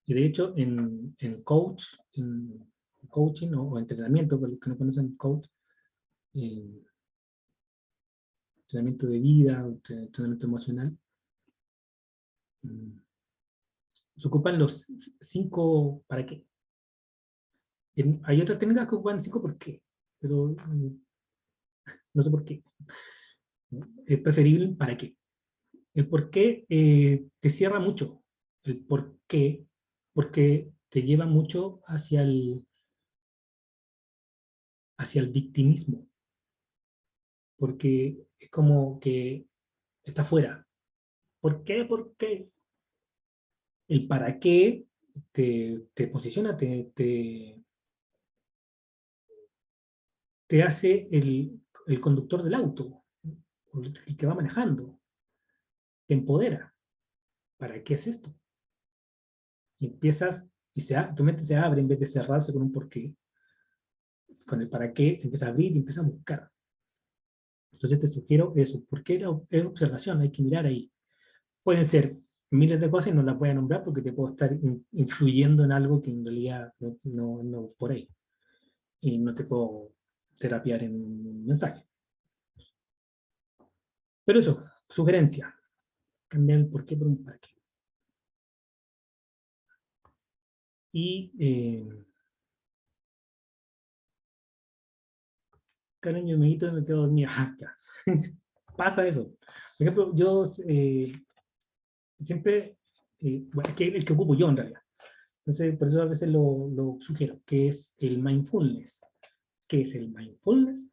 Y de hecho, en coaching o entrenamiento, para los que no conocen coach, entrenamiento de vida, entrenamiento emocional, se ocupan los 5 para qué. Hay otras técnicas que ocupan 5 por qué, pero no sé por qué. Es preferible el para qué. El por qué te cierra mucho. El por qué, porque te lleva mucho hacia el victimismo. Porque es como que está fuera. ¿Por qué? ¿Por qué? El para qué te posiciona, te hace el conductor del auto, el que va manejando, te empodera. ¿Para qué es esto? Y empiezas, tu mente se abre en vez de cerrarse con un porqué. Con el para qué se empieza a abrir y empieza a buscar. Entonces te sugiero eso, porque es observación, hay que mirar ahí. Pueden ser miles de cosas y no las voy a nombrar porque te puedo estar influyendo en algo que en realidad no por ahí. Y no te puedo terapiar en un mensaje. Pero eso, sugerencia. Cambiar el por qué por un para qué. Y Karen, yo me quito y me quedo dormida. Pasa eso. Por ejemplo, yo siempre, bueno, es que el que ocupo yo en realidad. Entonces, por eso a veces lo sugiero, que es el mindfulness. ¿Qué es el mindfulness?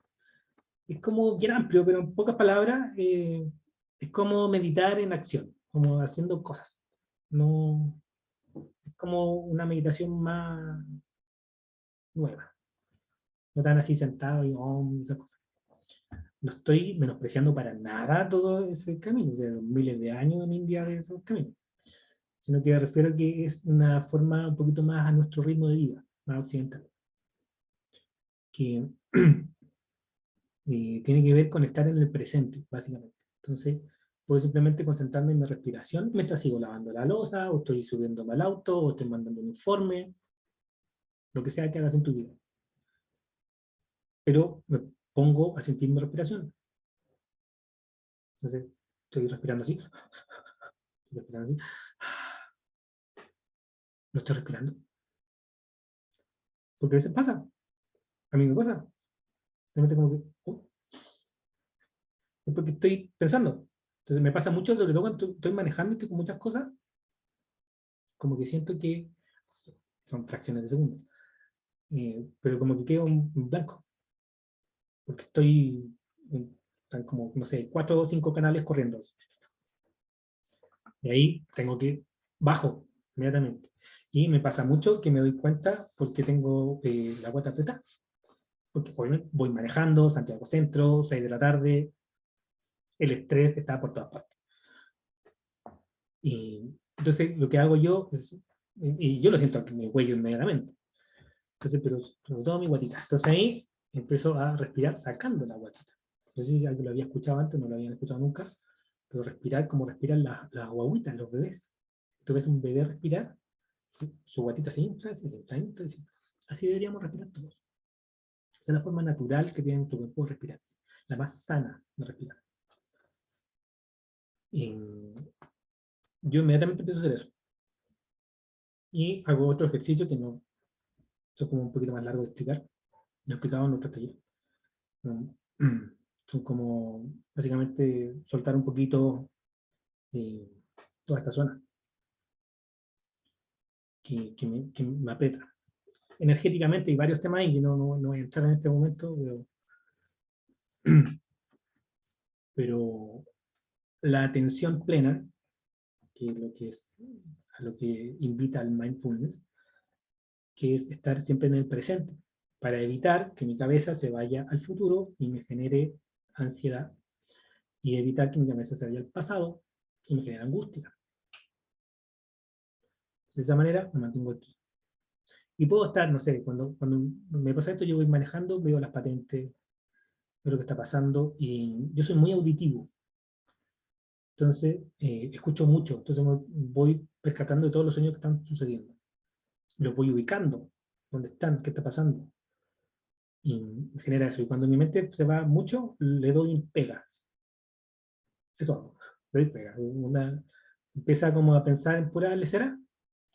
Es como bien amplio, pero en pocas palabras, es como meditar en acción, como haciendo cosas. No, como una meditación más nueva. No tan así sentado y esas cosas. No estoy menospreciando para nada todo ese camino, o sea, miles de años en India de esos caminos, sino que me refiero a que es una forma un poquito más a nuestro ritmo de vida, más occidental, que tiene que ver con estar en el presente, básicamente. Entonces, puedo simplemente concentrarme en mi respiración mientras sigo lavando la loza, o estoy subiéndome al auto, o estoy mandando un informe, lo que sea que hagas en tu vida. Pero me pongo a sentir mi respiración. Entonces, estoy respirando así, estoy respirando así. No estoy respirando. Porque a veces pasa, a mí me pasa. Realmente como que, es porque estoy pensando. Entonces me pasa mucho, sobre todo cuando estoy manejando y estoy con muchas cosas, como que siento que son fracciones de segundo. Pero como que quedo en blanco, porque están como, no sé, 4 o 5 canales corriendo. Y ahí tengo que bajo inmediatamente. Y me pasa mucho que me doy cuenta porque tengo la guata apretada. Porque obviamente voy manejando, Santiago Centro, 6 de la tarde, el estrés está por todas partes. Y entonces lo que hago yo es, y yo lo siento en mi cuello inmediatamente. Entonces, pero sobre todo mi guatita. Entonces ahí empiezo a respirar sacando la guatita. No sé si alguien lo había escuchado antes, no lo habían escuchado nunca, pero respirar como respiran las guaguitas, los bebés. Tú ves un bebé respirar, su guatita se infla, se infla, infla, se infla. Así deberíamos respirar todos. Esa es la forma natural que tiene nuestro cuerpo de respirar, la más sana de respirar. Y yo inmediatamente empiezo a hacer eso. Y hago otro ejercicio que no, eso es como un poquito más largo de explicar. Lo he explicado en otros talleres. Son como, básicamente, soltar un poquito eh, toda esta zona que me aprieta. Energéticamente hay varios temas ahí que no voy a entrar en este momento, pero la atención plena, que es lo que es a lo que invita al mindfulness, que es estar siempre en el presente, para evitar que mi cabeza se vaya al futuro y me genere ansiedad, y evitar que mi cabeza se vaya al pasado y me genere angustia. De esa manera me mantengo aquí. Y puedo estar, no sé, cuando me pasa esto, yo voy manejando, veo las patentes, veo lo que está pasando, y yo soy muy auditivo. Entonces, escucho mucho, entonces voy rescatando de todos los sueños que están sucediendo. Los voy ubicando, dónde están, qué está pasando. Y me genera eso. Y cuando mi mente se va mucho, le doy un pega. Eso hago. Le doy pega. Empieza como a pensar en pura lecera,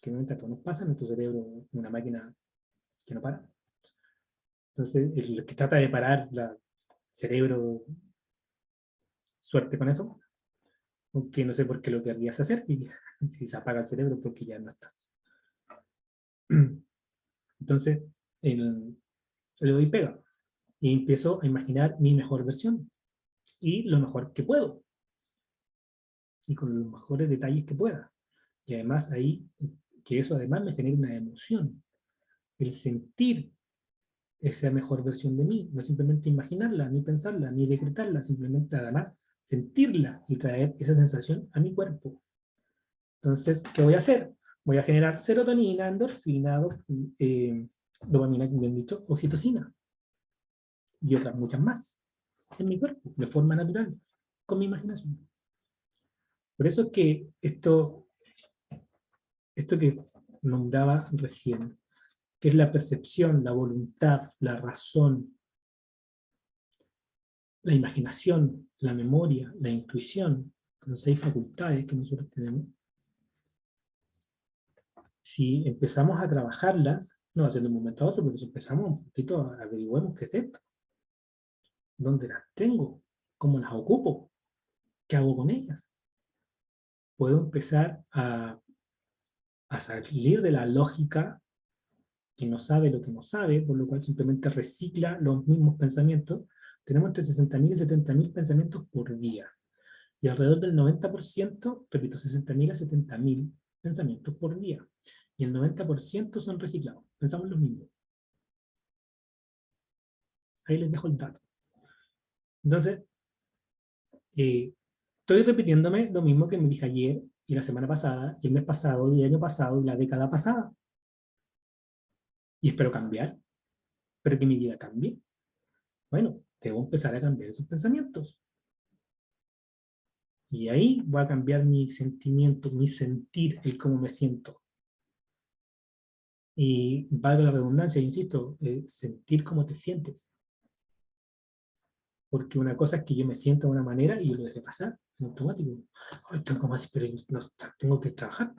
que no nos pasa, nuestro cerebro es una máquina que no para. Entonces, el que trata de parar el cerebro, suerte con eso, aunque no sé por qué lo querrías hacer, si se apaga el cerebro porque ya no estás. Entonces, le doy pega y empiezo a imaginar mi mejor versión y lo mejor que puedo y con los mejores detalles que pueda. Y además ahí, que eso además me genera una emoción, el sentir esa mejor versión de mí, no simplemente imaginarla, ni pensarla, ni decretarla, simplemente además sentirla y traer esa sensación a mi cuerpo. Entonces, ¿qué voy a hacer? Voy a generar serotonina, endorfina, dopamina, como bien dicho, oxitocina y otras muchas más en mi cuerpo, de forma natural, con mi imaginación. Por eso es que esto que nombraba recién, que es la percepción, la voluntad, la razón, la imaginación, la memoria, la intuición, son 6 facultades que nosotros tenemos. Si empezamos a trabajarlas, no haciendo de un momento a otro, pero si empezamos un poquito a averiguemos qué es esto, dónde las tengo, cómo las ocupo, qué hago con ellas. Puedo empezar a salir de la lógica que no sabe lo que no sabe, por lo cual simplemente recicla los mismos pensamientos. Tenemos entre 60.000 y 70.000 pensamientos por día. Y alrededor del 90%, repito, 60.000 a 70.000 pensamientos por día. y el 90% son reciclados. Pensamos lo mismo. Ahí les dejo el dato. Entonces, estoy repitiéndome lo mismo que me dije ayer, y la semana pasada, y el mes pasado, y el año pasado, y la década pasada. Y espero cambiar, pero que mi vida cambie. Bueno, debo empezar a cambiar esos pensamientos. Y ahí voy a cambiar mi sentimiento, mi sentir, el cómo me siento. Y valga la redundancia, insisto, sentir cómo te sientes. Porque una cosa es que yo me siento de una manera y yo lo dejé pasar en automático. Ay, tengo más, pero no, tengo que trabajar.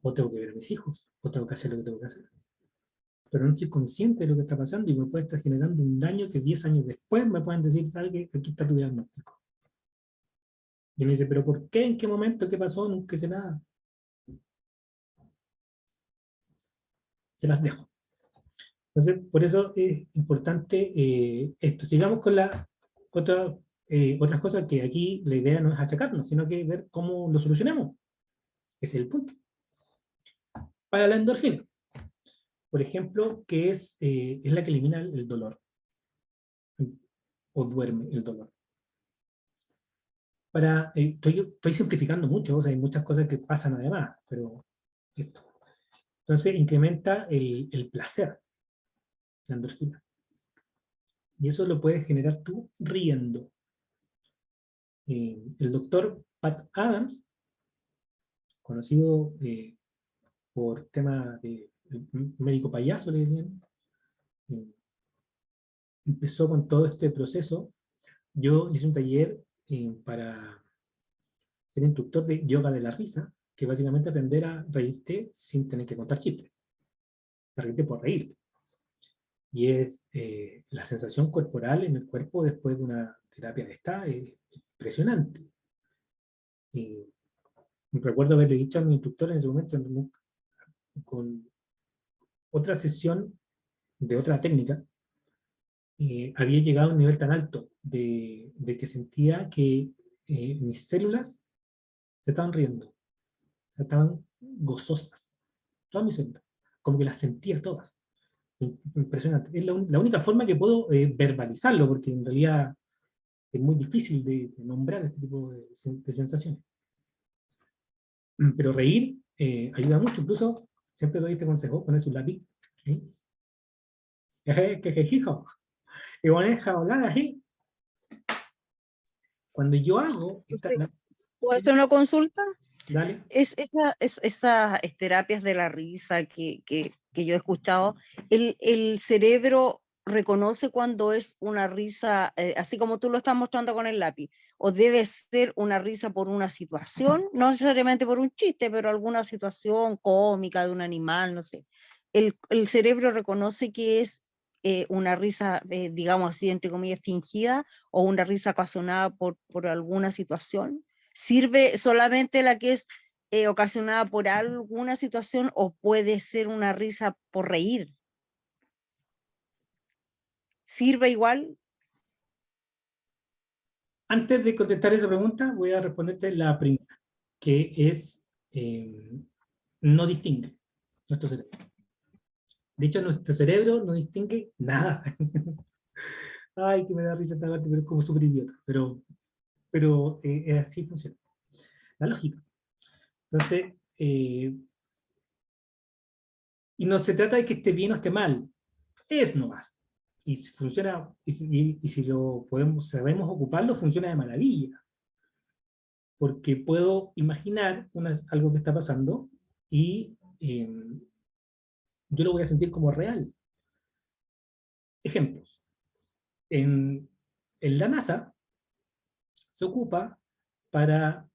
O tengo que ver a mis hijos. O tengo que hacer lo que tengo que hacer. Pero no estoy consciente de lo que está pasando y me puede estar generando un daño que 10 años después me pueden decir, ¿sabes qué? Aquí está tu diagnóstico. Y me dice, ¿pero por qué? ¿En qué momento? ¿Qué pasó? Nunca hice nada. Se las dejo. Entonces, por eso es importante esto. Sigamos con la otras cosas que aquí la idea no es achacarnos, sino que ver cómo lo solucionamos. Ese es el punto. Para la endorfina, por ejemplo, que es la que elimina el dolor o duerme el dolor. Estoy simplificando mucho, o sea, hay muchas cosas que pasan además, pero esto. Entonces incrementa el placer, la endorfina. Y eso lo puedes generar tú riendo. El doctor Pat Adams, conocido por tema de médico payaso, le decían, eh, empezó con todo este proceso. Yo hice un taller para ser instructor de yoga de la risa, que básicamente aprender a reírte sin tener que contar chistes, a reírte por reírte. Y es la sensación corporal en el cuerpo después de una terapia de esta es impresionante. Y recuerdo haberle dicho a mi instructor en ese momento, con otra sesión de otra técnica, había llegado a un nivel tan alto de que sentía que mis células se estaban riendo, estaban gozosas, todas mis células, como que las sentía todas. Impresionante. Es la única forma que puedo verbalizarlo, porque en realidad es muy difícil de nombrar este tipo de sensaciones. Pero reír ayuda mucho, incluso siempre doy este consejo, poner su lápiz, ¿sí? Y poner hablar así. Cuando yo hago esta, ¿Puedo ¿sí? hacer una consulta? Dale. Esas terapias de la risa que yo he escuchado, el cerebro reconoce cuando es una risa, así como tú lo estás mostrando con el lápiz, o debe ser una risa por una situación, no necesariamente por un chiste, pero alguna situación cómica de un animal, no sé. El cerebro reconoce que es una risa, digamos así, entre comillas, fingida, o una risa ocasionada por alguna situación. ¿Sirve solamente la que es ocasionada por alguna situación o puede ser una risa por reír? ¿Sirve igual? Antes de contestar esa pregunta, voy a responderte la primera, que es no distingue nuestro cerebro. De hecho, nuestro cerebro no distingue nada. Ay, que me da risa esta parte, pero es como súper idiota. Pero así funciona. La lógica. Entonces, y no se trata de que esté bien o esté mal, es nomás. Y si funciona, y si lo podemos, sabemos ocuparlo, funciona de maravilla. Porque puedo imaginar algo que está pasando y yo lo voy a sentir como real. Ejemplos. En la NASA se ocupa para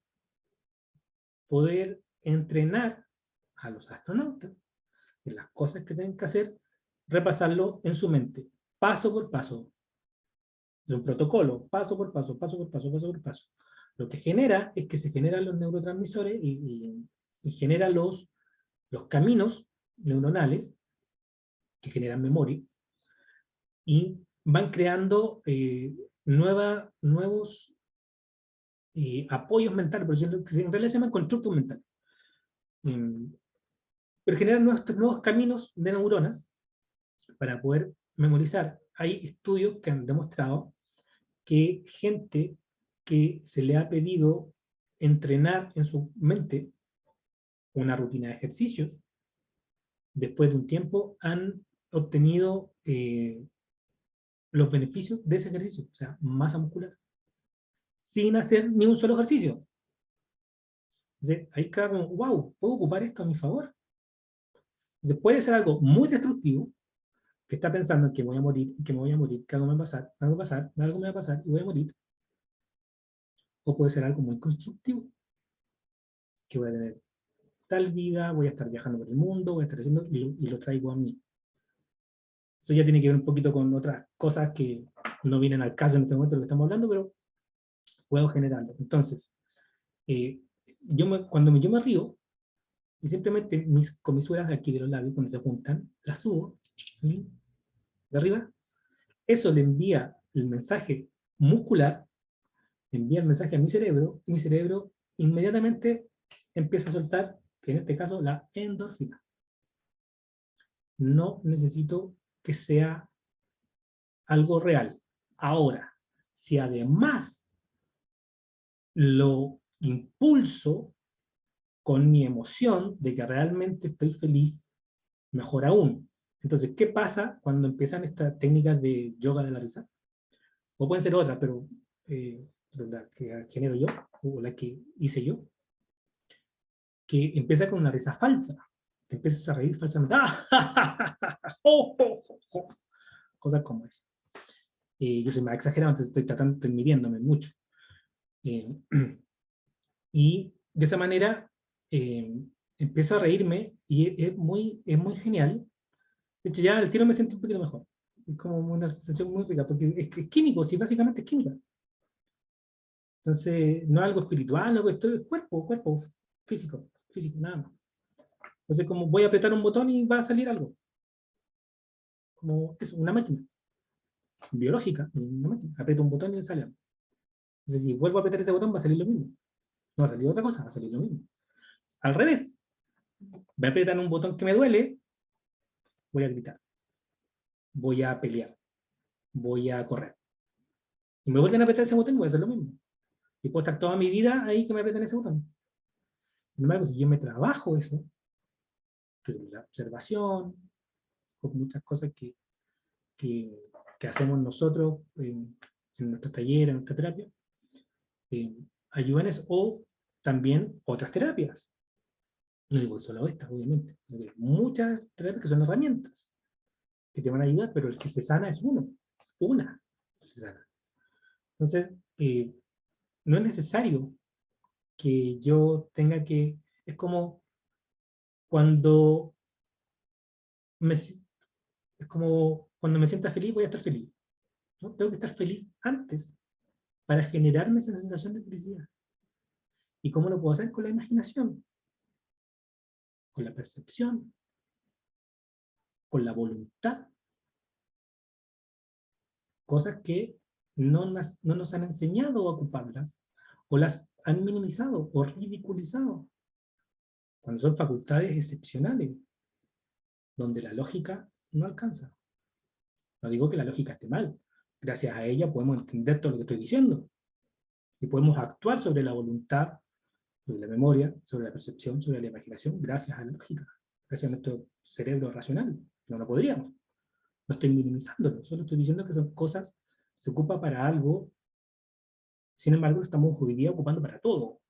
poder entrenar a los astronautas en las cosas que tienen que hacer, repasarlo en su mente, paso por paso. Es un protocolo, paso por paso, paso por paso, paso por paso. Lo que genera es que se generan los neurotransmisores y genera los caminos neuronales que generan memoria y van creando nuevos apoyos mentales, por decirlo, que en realidad se llaman constructos mentales. pero generan nuevos caminos de neuronas para poder memorizar. Hay estudios que han demostrado que gente que se le ha pedido entrenar en su mente una rutina de ejercicios, después de un tiempo han obtenido los beneficios de ese ejercicio, o sea, masa muscular, sin hacer ni un solo ejercicio. Entonces, ahí queda como, wow, puedo ocupar esto a mi favor. Entonces, puede ser algo muy destructivo, que está pensando en que voy a morir, que me voy a morir, que algo me va a pasar, algo va a pasar, algo me va a pasar y voy a morir. O puede ser algo muy constructivo, que voy a tener tal vida, voy a estar viajando por el mundo, voy a estar haciendo, y lo traigo a mí. Eso ya tiene que ver un poquito con otras cosas que no vienen al caso en este momento de lo que estamos hablando, pero puedo generarlo. Entonces, eh, cuando yo me río, y simplemente mis comisuras de aquí de los labios, cuando se juntan, las subo, ¿sí? De arriba, eso le envía el mensaje muscular, le envía el mensaje a mi cerebro, y mi cerebro inmediatamente empieza a soltar, que en este caso, la endorfina. No necesito que sea algo real. Ahora, si además lo impulso con mi emoción de que realmente estoy feliz, mejor aún. Entonces, ¿qué pasa cuando empiezan estas técnicas de yoga de la risa? O pueden ser otras, pero la que genero yo, o la que hice yo, que empieza con una risa falsa. Te empiezas a reír falsamente. ¡Oh, oh, oh, oh! Cosas como esa. Yo soy más exagerado, entonces estoy midiéndome mucho. Eh, y de esa manera eh, empiezo a reírme y es muy genial. De hecho, ya al tiro me sentí un poquito mejor. Es como una sensación muy rica, porque es químico, sí, básicamente es química. Entonces, no es algo espiritual, no, esto es cuerpo, físico, nada más. Entonces, como voy a apretar un botón y va a salir algo. Como es una máquina biológica, una máquina. Aprieto un botón y sale algo. Entonces, si vuelvo a apretar ese botón, va a salir lo mismo. No va a salir otra cosa, va a salir lo mismo. Al revés, voy a apretar un botón que me duele, voy a gritar, voy a pelear, voy a correr. Y me vuelven a apretar ese botón, voy a hacer lo mismo. Y puedo estar toda mi vida ahí que me apretan ese botón. Sin embargo, si yo me trabajo eso, que es la observación, con muchas cosas que, que hacemos nosotros en nuestros talleres, en nuestra terapia, eh, ayudan eso. O también otras terapias. No digo solo estas, obviamente. Hay muchas terapias que son herramientas que te van a ayudar, pero el que se sana es una que se sana. Entonces, no es necesario que yo tenga que, es como cuando me, es como cuando me sienta feliz, voy a estar feliz, ¿no? Tengo que estar feliz antes para generarme esa sensación de felicidad. ¿Y cómo lo puedo hacer? Con la imaginación, con la percepción, con la voluntad, cosas que no nos han enseñado a ocuparlas, o las han minimizado o ridiculizado, cuando son facultades excepcionales, donde la lógica no alcanza. No digo que la lógica esté mal. Gracias a ella podemos entender todo lo que estoy diciendo y podemos actuar sobre la voluntad, sobre la memoria, sobre la percepción, sobre la imaginación, gracias a la lógica, gracias a nuestro cerebro racional. No lo podríamos. No estoy minimizándolo, solo estoy diciendo que son cosas, se ocupa para algo, sin embargo lo estamos hoy día ocupando para todo,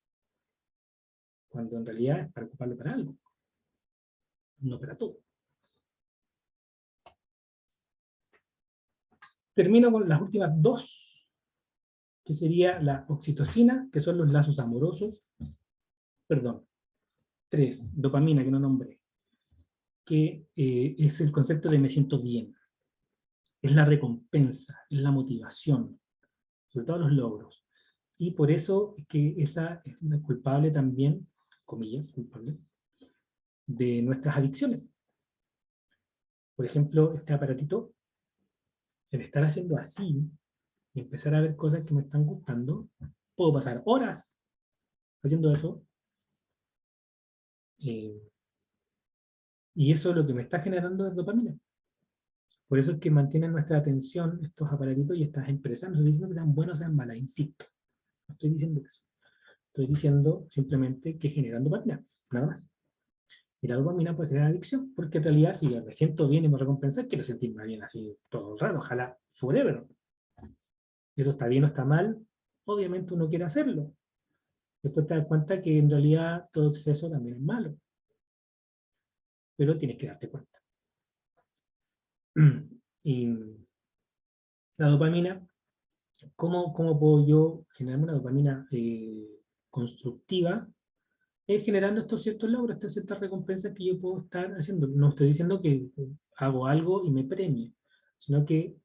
cuando en realidad es para ocuparlo para algo, no para todo. Termino con las últimas dos, que sería la oxitocina, que son los lazos amorosos, perdón, tres, dopamina, que no nombré, que es el concepto de me siento bien, es la recompensa, es la motivación, sobre todo los logros. Y por eso es que esa es la culpable también, comillas, culpable, de nuestras adicciones. Por ejemplo, este aparatito, el estar haciendo así y empezar a ver cosas que me están gustando, puedo pasar horas haciendo eso, eh, Y eso es lo que me está generando es dopamina. Por eso es que mantienen nuestra atención estos aparatitos y estas empresas. No estoy diciendo que sean buenas o sean malas, insisto. No estoy diciendo eso. Estoy diciendo simplemente que generan dopamina, nada más. Y la dopamina puede generar adicción, porque en realidad si me siento bien y me recompensa, quiero sentirme bien así todo el rato, ojalá forever. Eso está bien o está mal, obviamente uno quiere hacerlo. Después te das cuenta que en realidad todo exceso también es malo, pero tienes que darte cuenta. Y la dopamina, ¿cómo puedo yo generar una dopamina constructiva? Es generando estos ciertos logros, estas ciertas recompensas que yo puedo estar haciendo. No estoy diciendo que hago algo y me premie, sino que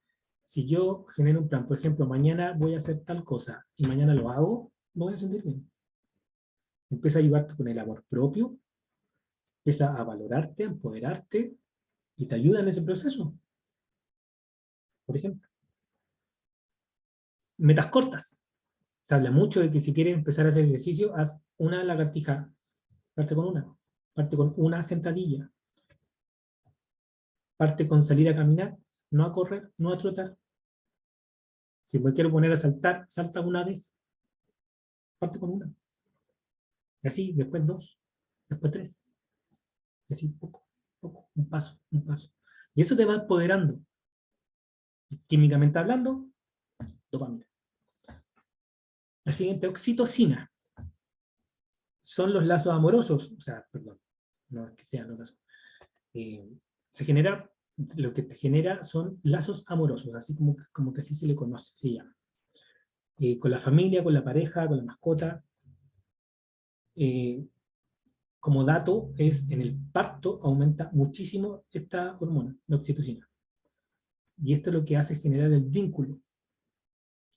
si yo genero un plan, por ejemplo, mañana voy a hacer tal cosa y mañana lo hago, me voy a sentir bien. Empieza a ayudarte con el amor propio, empieza a valorarte, a empoderarte y te ayuda en ese proceso. Por ejemplo, metas cortas. Se habla mucho de que si quieres empezar a hacer ejercicio, haz una lagartija, parte con una sentadilla, parte con salir a caminar, no a correr, no a trotar. Si me quiero poner a saltar, salta una vez, parte con una. Y así, después dos, después tres. Y así, poco, poco, un paso, un paso. Y eso te va empoderando. Químicamente hablando, dopamina. La siguiente, oxitocina. Son los lazos amorosos, o sea, perdón, no es que sean los lazos. Se genera, lo que te genera son lazos amorosos, así como que así se le conoce, se llama. Con la familia, con la pareja, con la mascota. Como dato, es en el parto aumenta muchísimo esta hormona, la oxitocina. Y esto es lo que hace generar el vínculo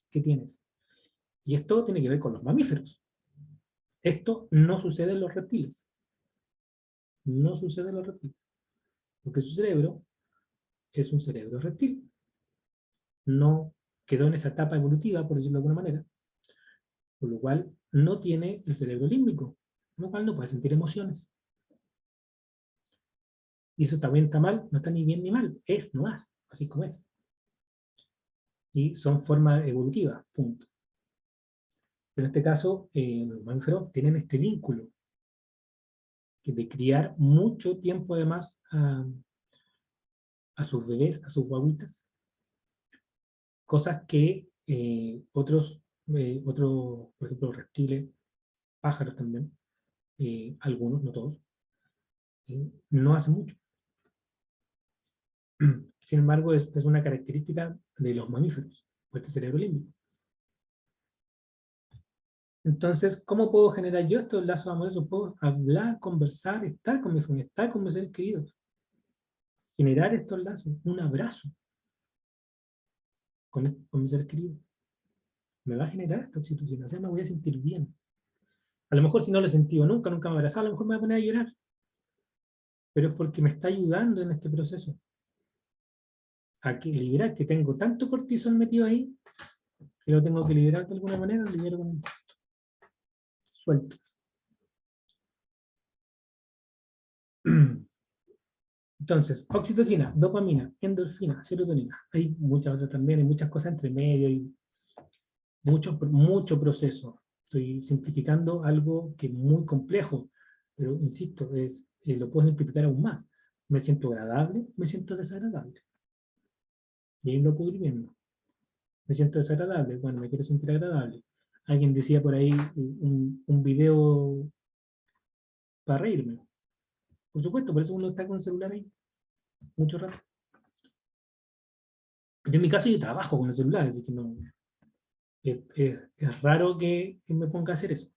que tienes. Y esto tiene que ver con los mamíferos. Esto no sucede en los reptiles. No sucede en los reptiles. Porque su cerebro es un cerebro reptil. No quedó en esa etapa evolutiva, por decirlo de alguna manera, por lo cual no tiene el cerebro límbico, por lo cual no puede sentir emociones. Y eso también está mal, no está ni bien ni mal, es nomás, así como es. Y son formas evolutivas, punto. Pero en este caso, los mamíferos tienen este vínculo que de criar mucho tiempo además a sus bebés, a sus guaguitas, cosas que otros, por ejemplo, reptiles, pájaros también, algunos, no todos, no hacen mucho. Sin embargo, es una característica de los mamíferos, este cerebro límbico. Entonces, ¿cómo puedo generar yo estos lazos amorosos? Puedo hablar, conversar, estar con mi familia, estar con mis seres queridos. Generar estos lazos, un abrazo con mis seres queridos. Me va a generar esta oxitocina, o sea, me voy a sentir bien. A lo mejor si no lo he sentido nunca, nunca me he abrazado, a lo mejor me voy a poner a llorar. Pero es porque me está ayudando en este proceso. A que liberar, que tengo tanto cortisol metido ahí, que lo tengo que liberar de alguna manera, lo libero con suelto. Entonces, oxitocina, dopamina, endorfina, serotonina. Hay muchas otras también, hay muchas cosas entre medio, y mucho proceso. Estoy simplificando algo que es muy complejo, pero insisto, lo puedo simplificar aún más. Me siento agradable, me siento desagradable. Y ahí lo puedo ir viendo. Me siento desagradable, bueno, me quiero sentir agradable. Alguien decía por ahí un video para reírme. Por supuesto, por eso uno está con el celular ahí mucho rato. Yo en mi caso yo trabajo con el celular, así que no, es raro que me ponga a hacer eso.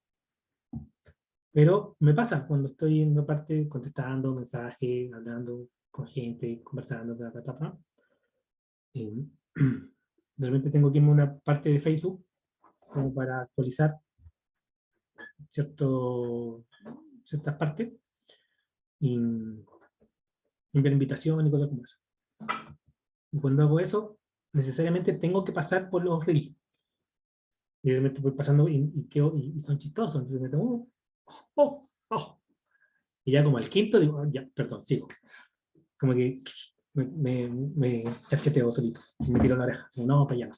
Pero me pasa cuando estoy en una parte contestando mensajes, hablando con gente, conversando, bla, bla, bla, bla. De repente tengo que irme a una parte de Facebook como para actualizar ciertas partes y enviar invitación y cosas como eso. Y cuando hago eso, necesariamente tengo que pasar por los reels. Y de repente voy pasando y son chistosos. Entonces me tengo, oh, oh. Y ya como al quinto digo, "Ah, ya, perdón, sigo". Como que me chacheteo solito, y me tiro la oreja, como, no, para allá no.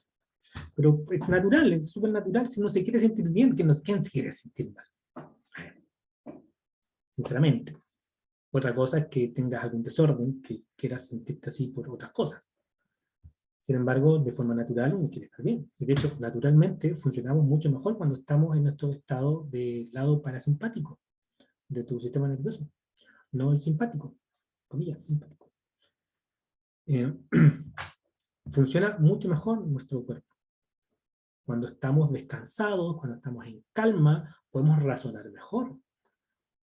Pero es natural, es súper natural, si uno se quiere sentir bien, ¿quién se quiere sentir mal? Sinceramente. Otra cosa es que tengas algún desorden, que quieras sentirte así por otras cosas. Sin embargo, de forma natural uno quiere estar bien. Y de hecho, naturalmente funcionamos mucho mejor cuando estamos en nuestro estado de lado parasimpático de tu sistema nervioso, no el simpático, comillas, simpático. Eh, funciona mucho mejor nuestro cuerpo. Cuando estamos descansados, cuando estamos en calma, podemos razonar mejor.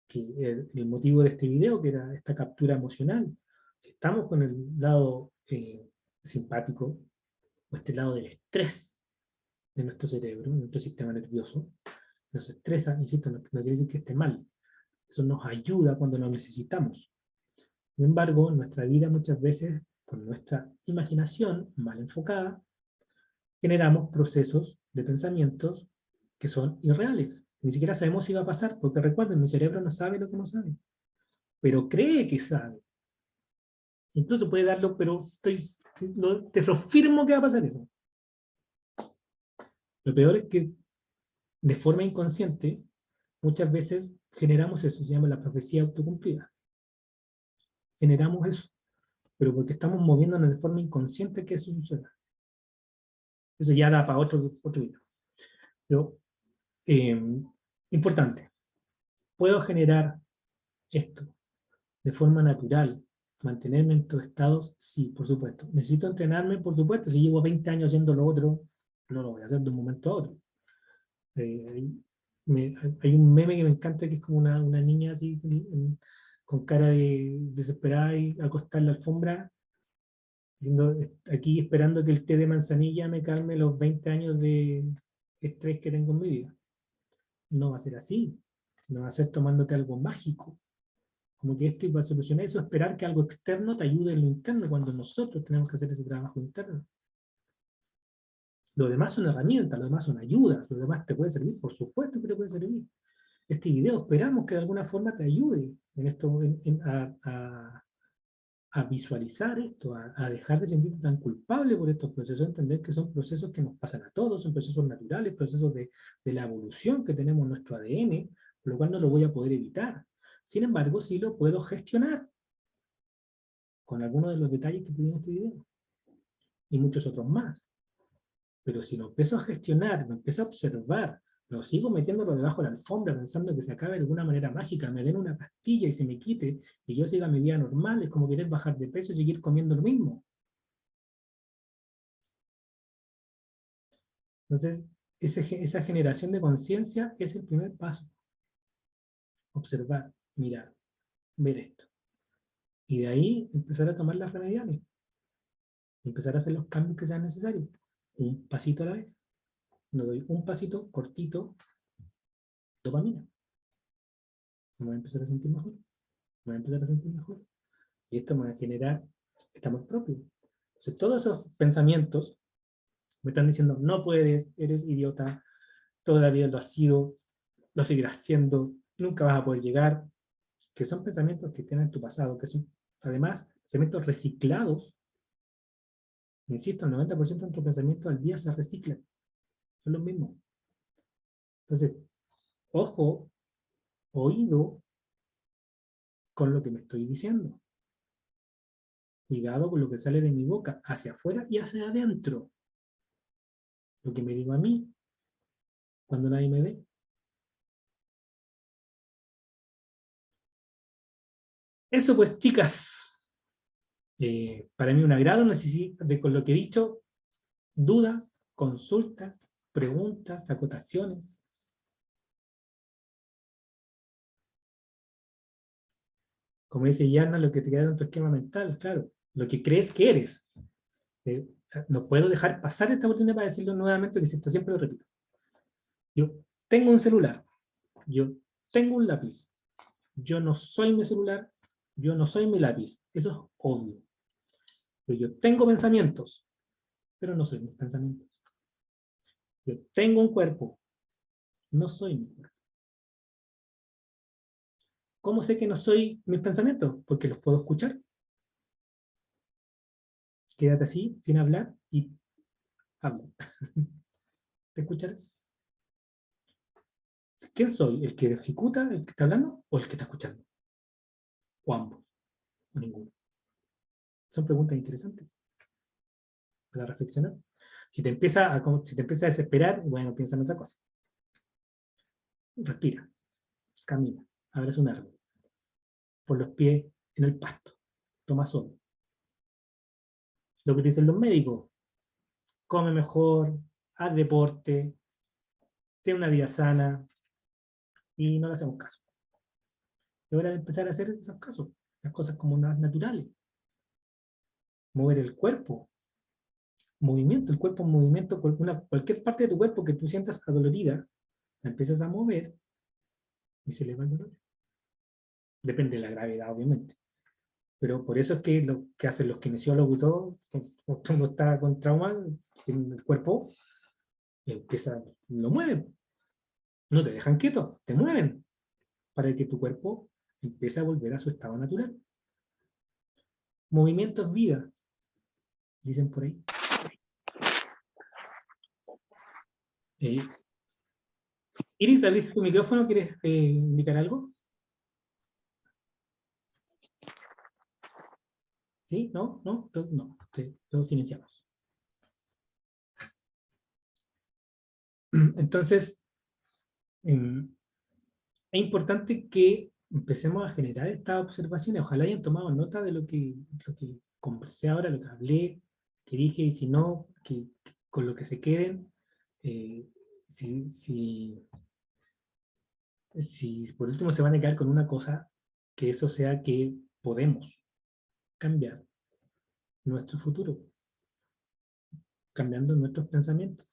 Que el motivo de este video, que era esta captura emocional. Si estamos con el lado simpático, o este lado del estrés de nuestro cerebro, de nuestro sistema nervioso, nos estresa, insisto, no quiere decir que esté mal. Eso nos ayuda cuando lo necesitamos. Sin embargo, en nuestra vida muchas veces, con nuestra imaginación mal enfocada, generamos procesos de pensamientos que son irreales. Ni siquiera sabemos si va a pasar, porque recuerden, mi cerebro no sabe lo que no sabe, pero cree que sabe. Incluso puede darlo, pero te lo firmo que va a pasar eso. Lo peor es que de forma inconsciente muchas veces generamos eso, se llama la profecía autocumplida. Generamos eso, pero porque estamos moviéndonos de forma inconsciente que eso suceda. Eso ya da para otro video. Pero, importante, puedo generar esto de forma natural, mantenerme en estos estados, sí, por supuesto. Necesito entrenarme, por supuesto. Si llevo 20 años haciendo lo otro, no lo voy a hacer de un momento a otro. Eh, hay un meme que me encanta que es como una niña así con cara de desesperada y acostada en la alfombra, diciendo, aquí esperando que el té de manzanilla me calme los 20 años de estrés que tengo en mi vida. No va a ser así. No va a ser tomándote algo mágico. Como que esto iba a solucionar eso, esperar que algo externo te ayude en lo interno, cuando nosotros tenemos que hacer ese trabajo interno. Lo demás son herramientas, lo demás son ayudas, lo demás te puede servir, por supuesto que te puede servir. Este video esperamos que de alguna forma te ayude en esto, a visualizar esto, a dejar de sentirte tan culpable por estos procesos, a entender que son procesos que nos pasan a todos, son procesos naturales, procesos de la evolución que tenemos en nuestro ADN, por lo cual no lo voy a poder evitar. Sin embargo, sí lo puedo gestionar con algunos de los detalles que te di en este video y muchos otros más. Pero si lo empiezo a gestionar, me empiezo a observar, lo sigo metiéndolo debajo de la alfombra pensando que se acabe de alguna manera mágica, me den una pastilla y se me quite, y yo siga mi vida normal, es como querer bajar de peso y seguir comiendo lo mismo. Entonces, esa generación de conciencia es el primer paso. Observar, mirar, ver esto. Y de ahí empezar a tomar las remediales. Empezar a hacer los cambios que sean necesarios. Un pasito a la vez. No doy un pasito cortito, dopamina. Me voy a empezar a sentir mejor. Me voy a empezar a sentir mejor. Y esto me va a generar este amor propio. Entonces, todos esos pensamientos me están diciendo, no puedes, eres idiota, toda la vida lo has sido, lo seguirás siendo, nunca vas a poder llegar, que son pensamientos que tienen tu pasado, que son además pensamientos reciclados. Insisto, el 90% de nuestros pensamientos al día se reciclan, son los mismos. Entonces, ojo, oído con lo que me estoy diciendo. Cuidado con lo que sale de mi boca, hacia afuera y hacia adentro. Lo que me digo a mí cuando nadie me ve. Eso pues, chicas, para mí un agrado, no sé si con lo que he dicho, dudas, consultas, preguntas, acotaciones. Como dice Yana, lo que te queda en tu esquema mental, claro, lo que crees que eres. Eh, no puedo dejar pasar esta oportunidad para decirlo nuevamente, que esto siempre lo repito. Yo tengo un celular, yo tengo un lápiz, yo no soy mi celular, yo no soy mi lápiz, eso es obvio. Pero yo tengo pensamientos, pero no soy mis pensamientos. Yo tengo un cuerpo, no soy mi cuerpo. ¿Cómo sé que no soy mis pensamientos? Porque los puedo escuchar. Quédate así, sin hablar, y habla. ¿Te escucharás? ¿Quién soy? ¿El que ejecuta, el que está hablando, o el que está escuchando? O ambos, o ninguno. Son preguntas interesantes para reflexionar. Si te empieza a desesperar, bueno, piensa en otra cosa. Respira, camina, abraza un árbol, pon los pies en el pasto, toma sol. Lo que te dicen los médicos, come mejor, haz deporte, ten una vida sana, y no le hacemos caso. Es hora de empezar a hacer esos casos, las cosas como naturales. Mover el cuerpo, movimiento, el cuerpo en movimiento, cualquier parte de tu cuerpo que tú sientas adolorida, la empiezas a mover y se le va el dolor. Depende de la gravedad, obviamente. Pero por eso es que lo que hacen los kinesiólogos y todo, cuando está con trauma en el cuerpo, lo mueven. No te dejan quieto, te mueven para que tu cuerpo empiece a volver a su estado natural. Movimiento es vida, dicen por ahí. Iris, ¿abriste tu micrófono? ¿Quieres indicar algo? ¿Sí? ¿No? ¿No? No, todos silenciamos. Entonces, es importante que empecemos a generar estas observaciones. Ojalá hayan tomado nota de lo que conversé ahora, lo que hablé, que dije, y si no, que con lo que se queden, si por último se van a quedar con una cosa, que eso sea que podemos cambiar nuestro futuro, cambiando nuestros pensamientos.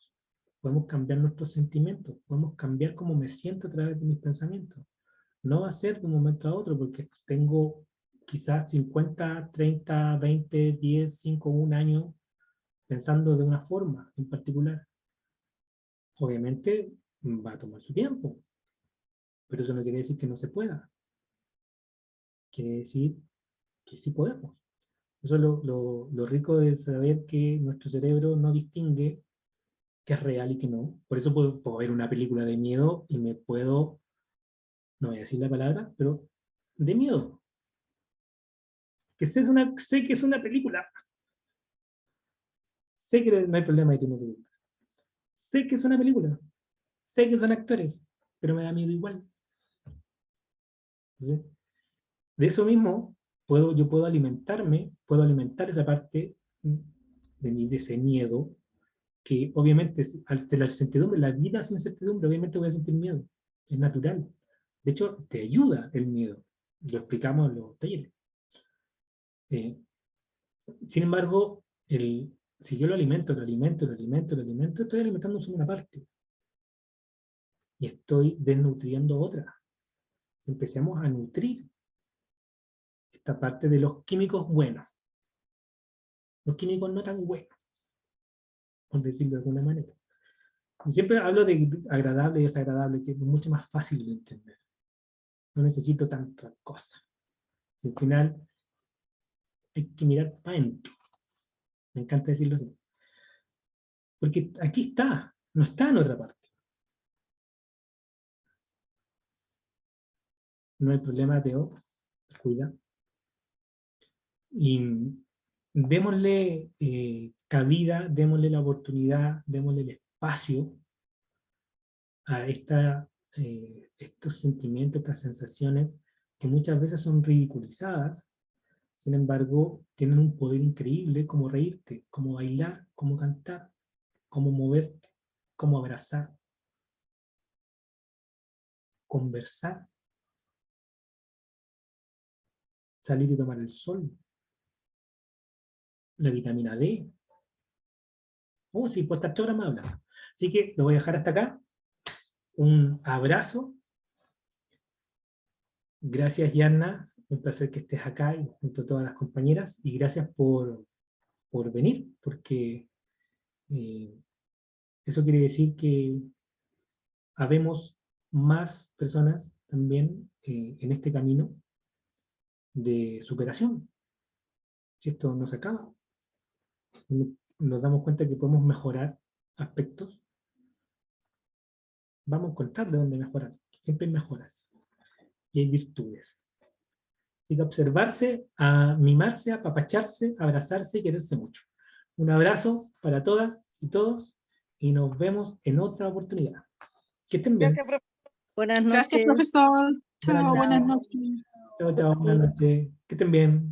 Podemos cambiar nuestros sentimientos, podemos cambiar cómo me siento a través de mis pensamientos. No va a ser de un momento a otro, porque tengo quizás 50, 30, 20, 10, 5, 1 año pensando de una forma en particular. Obviamente va a tomar su tiempo, pero eso no quiere decir que no se pueda. Quiere decir que sí podemos. Eso es lo rico de saber que nuestro cerebro no distingue qué es real y qué no. Por eso puedo ver una película de miedo y me puedo, no voy a decir la palabra, pero de miedo. Sé que es una película. Sé que no hay problema de que no te guste. Sé que es una película. Sé que son actores, pero me da miedo igual. Entonces, de eso mismo, yo puedo alimentar esa parte de ese miedo, que obviamente ante la incertidumbre, la vida sin certidumbre, obviamente voy a sentir miedo. Es natural. De hecho, te ayuda el miedo. Lo explicamos en los talleres. Sin embargo, si yo lo alimento, estoy alimentando solo una parte. Y estoy desnutriendo otra. Si empecemos a nutrir esta parte de los químicos buenos, los químicos no tan buenos, por decirlo de alguna manera. Y siempre hablo de agradable y desagradable, que es mucho más fácil de entender. No necesito tanta cosa. Al final, hay que mirar para adentro. Me encanta decirlo así. Porque aquí está, no está en otra parte. No hay problema de cuida. Y démosle cabida, démosle la oportunidad, démosle el espacio a estos sentimientos, estas sensaciones que muchas veces son ridiculizadas, sin embargo, tienen un poder increíble, como reírte, como bailar, como cantar, como moverte, como abrazar, conversar, salir y tomar el sol, la vitamina D. Oh, sí, pues esta hora me habla. Así que lo voy a dejar hasta acá. Un abrazo. Gracias, Yanna. Un placer que estés acá y junto a todas las compañeras. Y gracias por venir, porque eso quiere decir que habemos más personas también en este camino de superación. Si esto no se acaba, nos damos cuenta que podemos mejorar aspectos, vamos a encontrar de dónde mejorar. Siempre hay mejoras y hay virtudes. Así que observarse, a mimarse, a apapacharse, a abrazarse y quererse mucho. Un abrazo para todas y todos y nos vemos en otra oportunidad. Que estén bien. Gracias, profesor. Buenas Gracias, noches. profesor. Buenas Chao, buenas noches. noches. Chao, chao, buenas noches. Que estén bien.